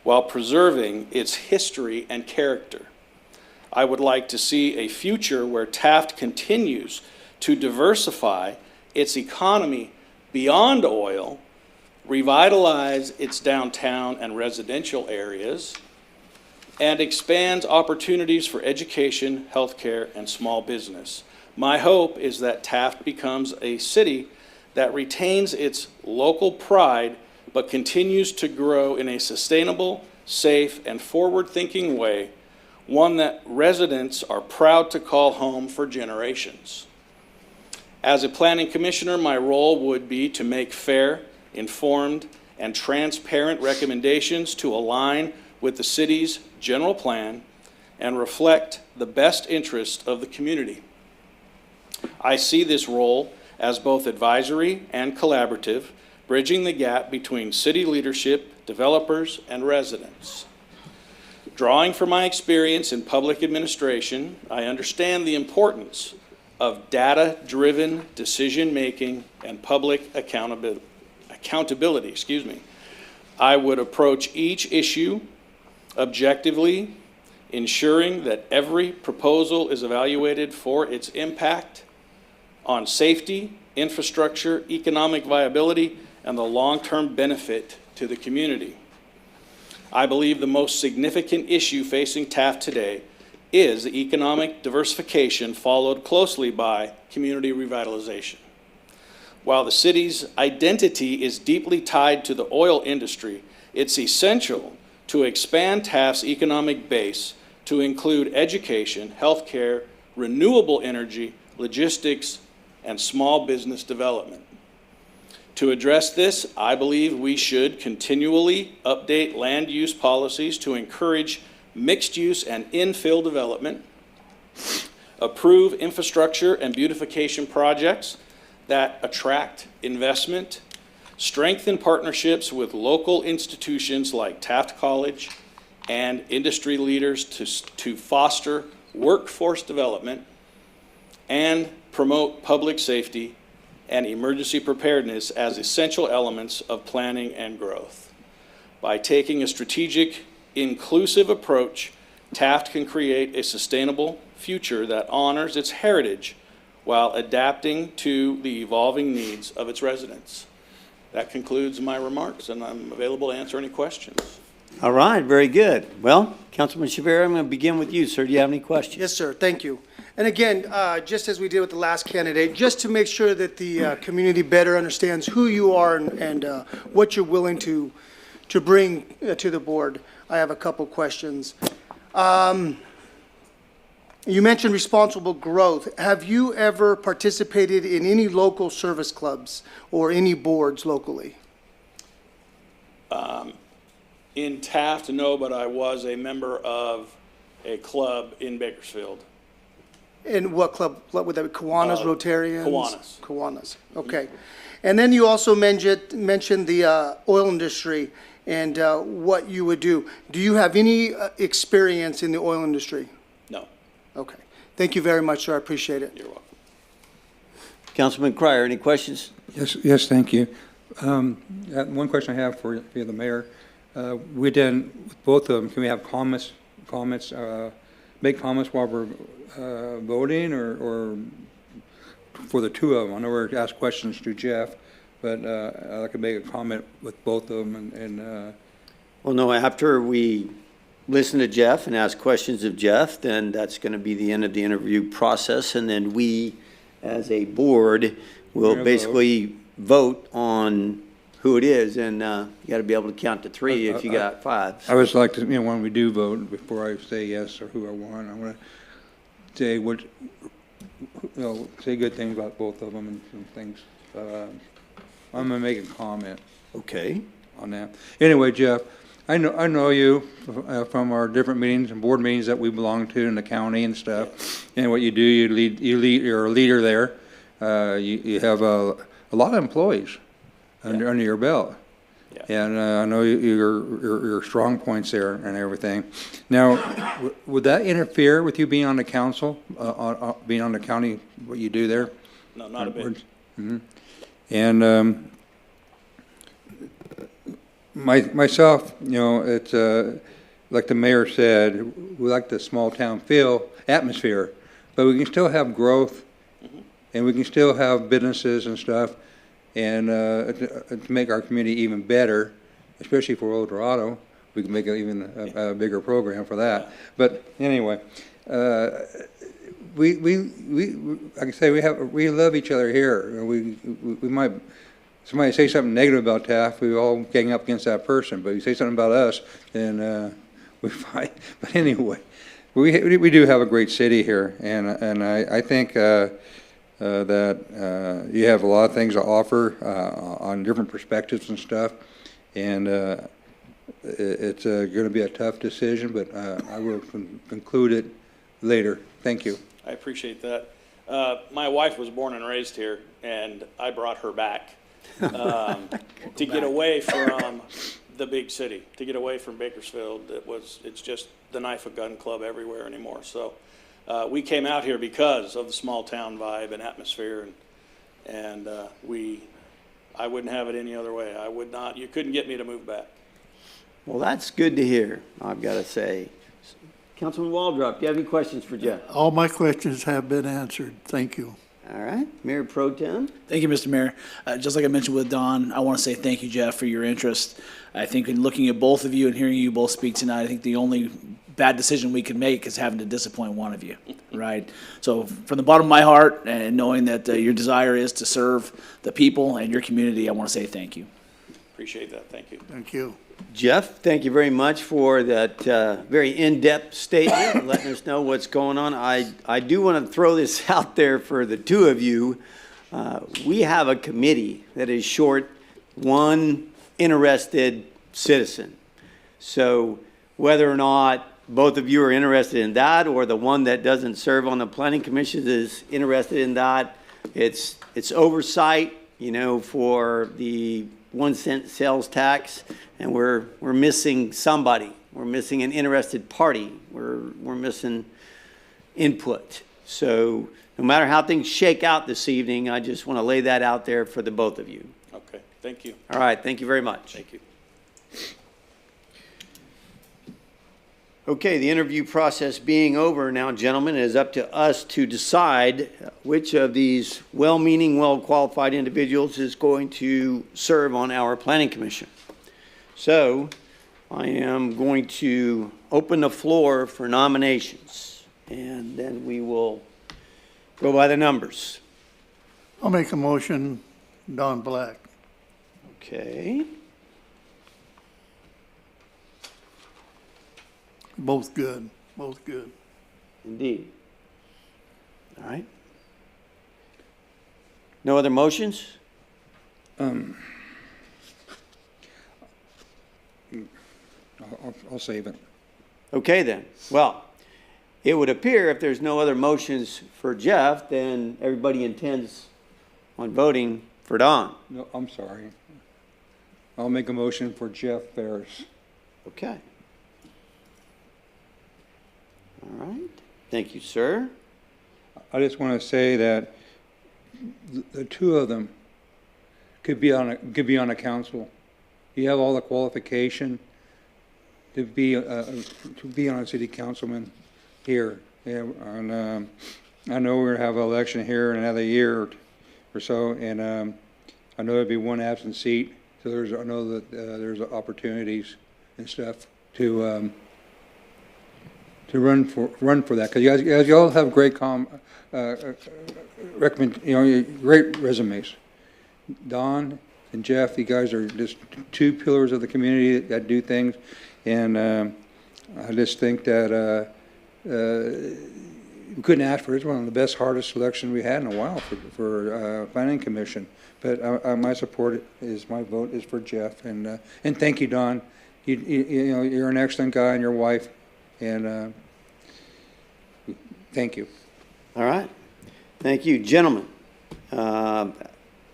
while preserving its history and character. I would like to see a future where Taft continues to diversify its economy beyond oil, revitalize its downtown and residential areas, and expands opportunities for education, healthcare, and small business. My hope is that Taft becomes a city that retains its local pride but continues to grow in a sustainable, safe, and forward-thinking way, one that residents are proud to call home for generations. As a planning commissioner, my role would be to make fair, informed, and transparent recommendations to align with the city's general plan and reflect the best interest of the community. I see this role as both advisory and collaborative, bridging the gap between city leadership, developers, and residents. Drawing from my experience in public administration, I understand the importance of data-driven decision-making and public accountability. I would approach each issue objectively, ensuring that every proposal is evaluated for its impact on safety, infrastructure, economic viability, and the long-term benefit to the community. I believe the most significant issue facing Taft today is economic diversification, followed closely by community revitalization. While the city's identity is deeply tied to the oil industry, it's essential to expand Taft's economic base to include education, healthcare, renewable energy, logistics, and small business development. To address this, I believe we should continually update land use policies to encourage mixed use and infill development, approve infrastructure and beautification projects that attract investment, strengthen partnerships with local institutions like Taft College and industry leaders to foster workforce development, and promote public safety and emergency preparedness as essential elements of planning and growth. By taking a strategic, inclusive approach, Taft can create a sustainable future that honors its heritage while adapting to the evolving needs of its residents. That concludes my remarks, and I'm available to answer any questions. All right, very good. Well, Councilman Shavira, I'm going to begin with you, sir. Do you have any questions? Yes, sir. Thank you. And again, just as we did with the last candidate, just to make sure that the community better understands who you are and what you're willing to bring to the board, I have a couple questions. You mentioned responsible growth. Have you ever participated in any local service clubs or any boards locally? In Taft, no, but I was a member of a club in Bakersfield. And what club would that be? Kiwanis, Rotarians? Kiwanis. Kiwanis, okay. And then you also mentioned the oil industry and what you would do. Do you have any experience in the oil industry? No. Okay. Thank you very much, sir. I appreciate it. You're welcome. Councilman Cryer, any questions? Yes, thank you. One question I have for the mayor. We did, with both of them, can we have comments, make comments while we're voting, or for the two of them? I know we're asked questions to Jeff, but I'd like to make a comment with both of them, and Well, no, after we listen to Jeff and ask questions of Jeff, then that's going to be the end of the interview process, and then we, as a board, will basically vote on who it is, and you got to be able to count to three if you got five. I always like to, when we do vote, before I say yes or who I want, I want to say say good things about both of them and things. I'm gonna make a comment. Okay. On that. Anyway, Jeff, I know you from our different meetings and board meetings that we belong to in the county and stuff. And what you do, you're a leader there. You have a lot of employees under your belt. Yeah. And I know your strong points there and everything. Now, would that interfere with you being on the council, being on the county, what you do there? No, not a bit. Mm-hmm. And myself, it's like the mayor said, we like the small town feel atmosphere, but we can still have growth, and we can still have businesses and stuff, and to make our community even better, especially for El Dorado, we can make it even a bigger program for that. But anyway, we like I say, we love each other here. We might. Somebody say something negative about Taft, we all gang up against that person. But you say something about us, then we fight. But anyway, we do have a great city here, and I think that you have a lot of things to offer on different perspectives and stuff. And it's going to be a tough decision, but I will conclude it later. Thank you. I appreciate that. My wife was born and raised here, and I brought her back. To get away from the big city, to get away from Bakersfield. It's just the knife and gun club everywhere anymore. So we came out here because of the small town vibe and atmosphere, and I wouldn't have it any other way. I would not. You couldn't get me to move back. Well, that's good to hear, I've got to say. Councilman Waldrop, do you have any questions for Jeff? All my questions have been answered. Thank you. All right, Mayor Pro Tem. Thank you, Mr. Mayor. Just like I mentioned with Don, I want to say thank you, Jeff, for your interest. I think in looking at both of you and hearing you both speak tonight, I think the only bad decision we can make is having to disappoint one of you, right? So from the bottom of my heart, and knowing that your desire is to serve the people and your community, I want to say thank you. Appreciate that. Thank you. Thank you. Jeff, thank you very much for that very in-depth statement and letting us know what's going on. I do want to throw this out there for the two of you. We have a committee that is short one interested citizen. So whether or not both of you are interested in that, or the one that doesn't serve on the planning commission is interested in that, it's oversight, for the 1 cent sales tax, and we're missing somebody. We're missing an interested party. We're missing input. So no matter how things shake out this evening, I just want to lay that out there for the both of you. Okay. Thank you. All right. Thank you very much. Thank you. Okay, the interview process being over now, gentlemen, it is up to us to decide which of these well-meaning, well-qualified individuals is going to serve on our planning commission. So I am going to open the floor for nominations, and then we will go by the numbers. I'll make a motion, Don Black. Okay. Both good, both good. Indeed. All right. No other motions? I'll save it. Okay, then. Well, it would appear if there's no other motions for Jeff, then everybody intends on voting for Don. No, I'm sorry. I'll make a motion for Jeff Ferris. Okay. All right. Thank you, sir. I just want to say that the two of them could be on a council. You have all the qualification to be on a city councilman here. Yeah, and I know we're gonna have an election here in another year or so, and I know there'd be one absent seat. So I know that there's opportunities and stuff to run for that, because you all have great great resumes. Don and Jeff, you guys are just two pillars of the community that do things, and I just think that we couldn't ask for it. It's one of the best, hardest selections we had in a while for planning commission. But my support is, my vote is for Jeff, and thank you, Don. You know, you're an excellent guy, and your wife, and thank you. All right. Thank you, gentlemen.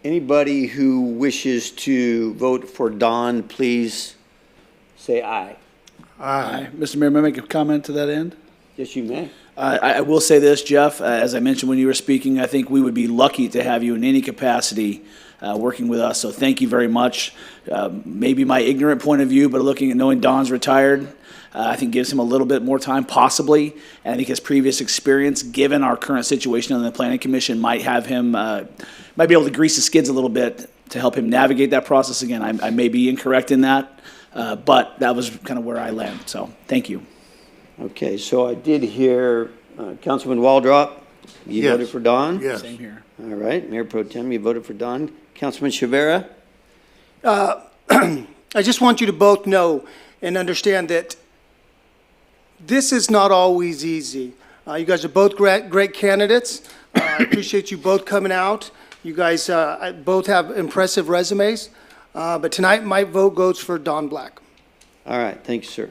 Anybody who wishes to vote for Don, please say aye. Aye. Mr. Mayor, may I make a comment to that end? Yes, you may. I will say this, Jeff, as I mentioned when you were speaking, I think we would be lucky to have you in any capacity working with us, so thank you very much. Maybe my ignorant point of view, but looking at knowing Don's retired, I think gives him a little bit more time possibly, and I think his previous experience, given our current situation on the Planning Commission, might have him, might be able to grease the skids a little bit to help him navigate that process again. I may be incorrect in that, but that was kind of where I land, so thank you. Okay, so I did hear Councilman Waldrop, you Yes. voted for Don? Yes. Same here. All right, Mayor Pro Tem, you voted for Don. Councilman Chavera? I just want you to both know and understand that this is not always easy. You guys are both great candidates. I appreciate you both coming out. You guys both have impressive resumes. But tonight, my vote goes for Don Black. All right, thank you, sir.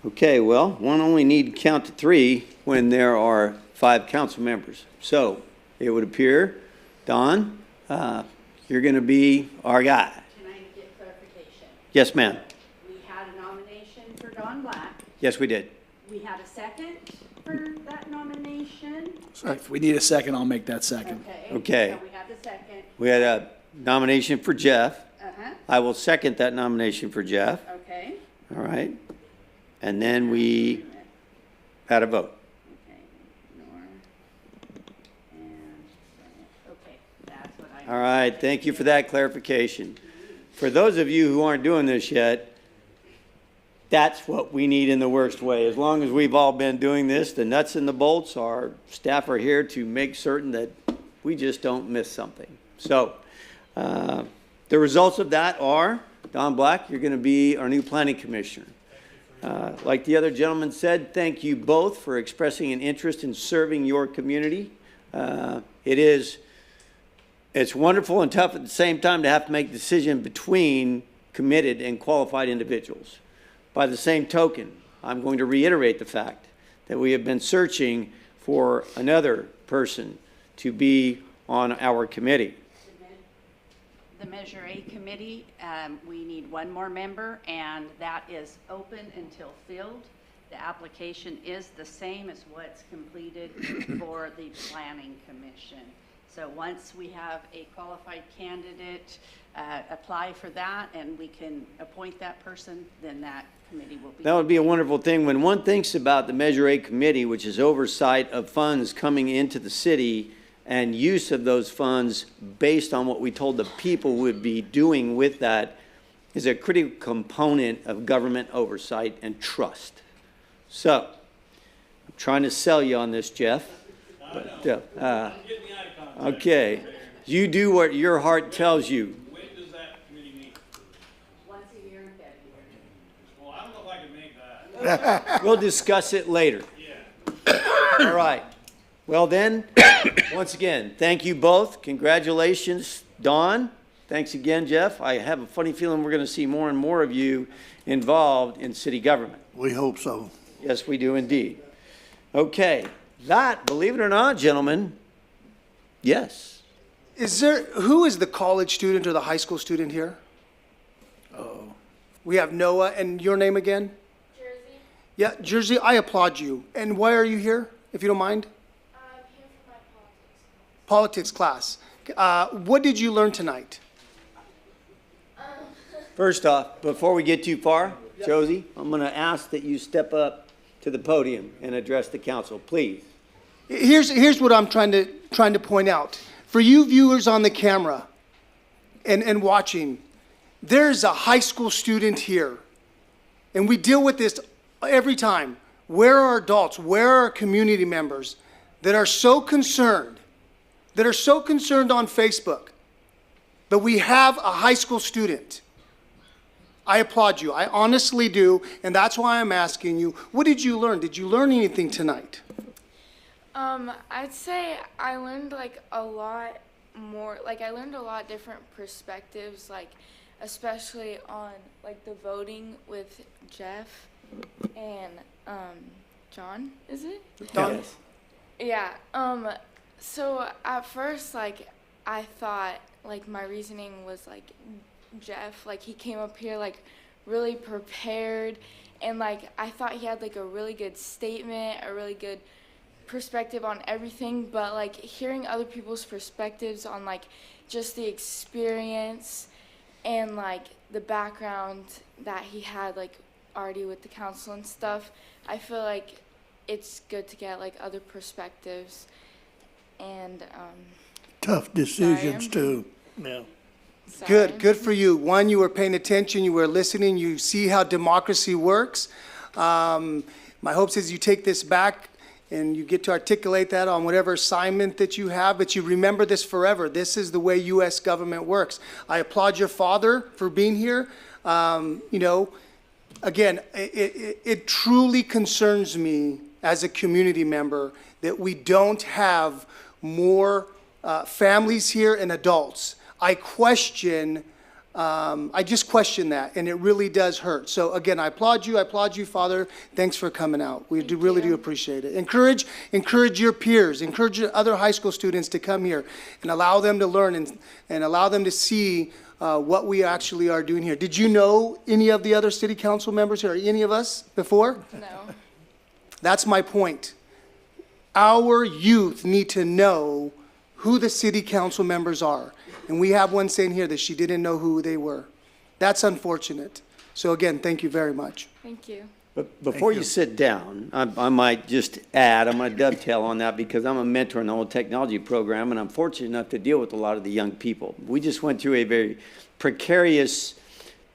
Okay, well, one only need to count to three when there are 5 council members. So it would appear, Don, you're going to be our guy. Can I get clarification? Yes, ma'am. We had a nomination for Don Black. Yes, we did. We had a second for that nomination. If we need a second, I'll make that second. Okay. So we have the second. We had a nomination for Jeff. Uh-huh. I will second that nomination for Jeff. Okay. All right. And then we had a vote. Okay. Nora. And, okay, that's what I. All right, thank you for that clarification. For those of you who aren't doing this yet, that's what we need in the worst way. As long as we've all been doing this, the nuts and the bolts, our staff are here to make certain that we just don't miss something. So the results of that are, Don Black, you're going to be our new planning commissioner. Like the other gentleman said, thank you both for expressing an interest in serving your community. It's wonderful and tough at the same time to have to make a decision between committed and qualified individuals. By the same token, I'm going to reiterate the fact that we have been searching for another person to be on our committee. The Measure A committee, we need one more member, and that is open until filled. The application is the same as what's completed for the Planning Commission. So once we have a qualified candidate apply for that and we can appoint that person, then that committee will be. That would be a wonderful thing. When one thinks about the Measure A committee, which is oversight of funds coming into the city and use of those funds based on what we told the people would be doing with that, is a critical component of government oversight and trust. So, I'm trying to sell you on this, Jeff. But, okay, you do what your heart tells you. When does that committee meet? Once a year in February. Well, I don't know if I can make that. We'll discuss it later. Yeah. All right. Well then, once again, thank you both. Congratulations, Don. Thanks again, Jeff. I have a funny feeling we're going to see more and more of you involved in city government. We hope so. Yes, we do indeed. Okay, that, believe it or not, gentlemen, yes. Who is the college student or the high school student here? Oh. We have Noah, and your name again? Jersey. Yeah, Jersey, I applaud you. And why are you here, if you don't mind? I'm here for my politics Politics class. What did you learn tonight? First off, before we get too far, Josie, I'm going to ask that you step up to the podium and address the council, please. Here's what I'm trying to point out. For you viewers on the camera and watching, there's a high school student here, and we deal with this every time. Where are adults? Where are community members that are so concerned on Facebook? But we have a high school student. I applaud you. I honestly do, and that's why I'm asking you, what did you learn? Did you learn anything tonight? I'd say I learned like a lot more, like I learned a lot different perspectives, like especially on like the voting with Jeff and John, is it? Don? Yeah. So at first, like I thought, like my reasoning was like Jeff, like he came up here like really prepared, and like I thought he had like a really good statement, a really good perspective on everything, but like hearing other people's perspectives on like just the experience and like the background that he had like already with the council and stuff, I feel like it's good to get like other perspectives and Tough decisions too. Yeah. sorry. Good for you. One, you were paying attention, you were listening, you see how democracy works. My hopes is you take this back and you get to articulate that on whatever assignment that you have, but you remember this forever. This is the way U.S. government works. I applaud your father for being here. Again, it truly concerns me as a community member that we don't have more families here and adults. I just question that, and it really does hurt. So again, I applaud you, Father. Thanks for coming out. We really do appreciate it. Encourage your peers, encourage other high school students to come here and allow them to learn and allow them to see what we actually are doing here. Did you know any of the other city council members here, or any of us before? No. That's my point. Our youth need to know who the city council members are. And we have one saying here that she didn't know who they were. That's unfortunate. So again, thank you very much. Thank you. But before you sit down, I might just add, I'm going to dovetail on that because I'm a mentor in the whole technology program, and I'm fortunate enough to deal with a lot of the young people. We just went through a very precarious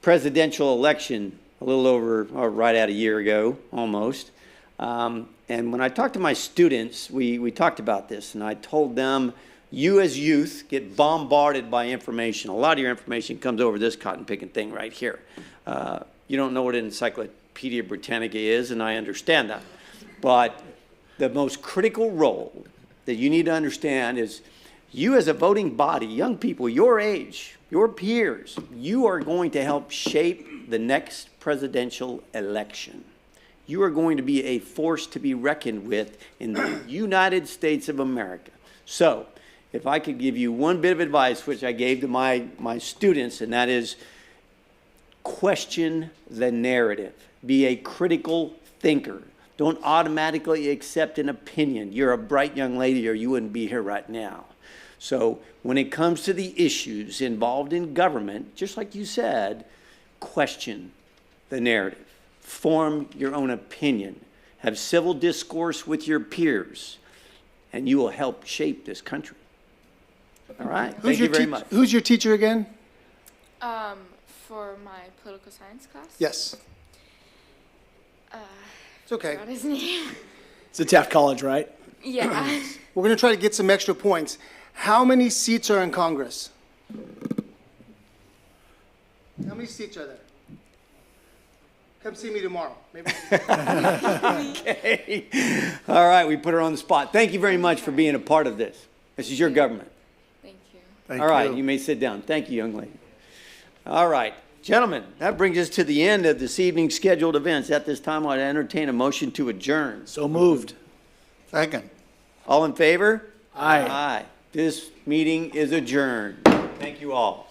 presidential election a little over, or right at a year ago, almost. And when I talked to my students, we talked about this, and I told them, you as youth get bombarded by information. A lot of your information comes over this cotton-picking thing right here. You don't know what an Encyclopedia Britannica is, and I understand that. But the most critical role that you need to understand is you as a voting body, young people your age, your peers, you are going to help shape the next presidential election. You are going to be a force to be reckoned with in the United States of America. So, if I could give you one bit of advice, which I gave to my students, and that is question the narrative. Be a critical thinker. Don't automatically accept an opinion. You're a bright young lady or you wouldn't be here right now. So when it comes to the issues involved in government, just like you said, question the narrative. Form your own opinion. Have civil discourse with your peers, and you will help shape this country. All right. Thank you very much. Who's your teacher again? For my political science class? Yes. It's okay. Forgot his name. It's a Taft College, right? Yeah. We're going to try to get some extra points. How many seats are in Congress? How many seats are there? Come see me tomorrow. Maybe. Okay. All right. We put her on the spot. Thank you very much for being a part of this. This is your government. Thank you. Thank All right, you. you may sit down. Thank you, young lady. All right, gentlemen, that brings us to the end of this evening's scheduled events. At this time, I'd entertain a motion to adjourn. So moved. Second. All in favor? Aye. Aye. This meeting is adjourned. Thank you all.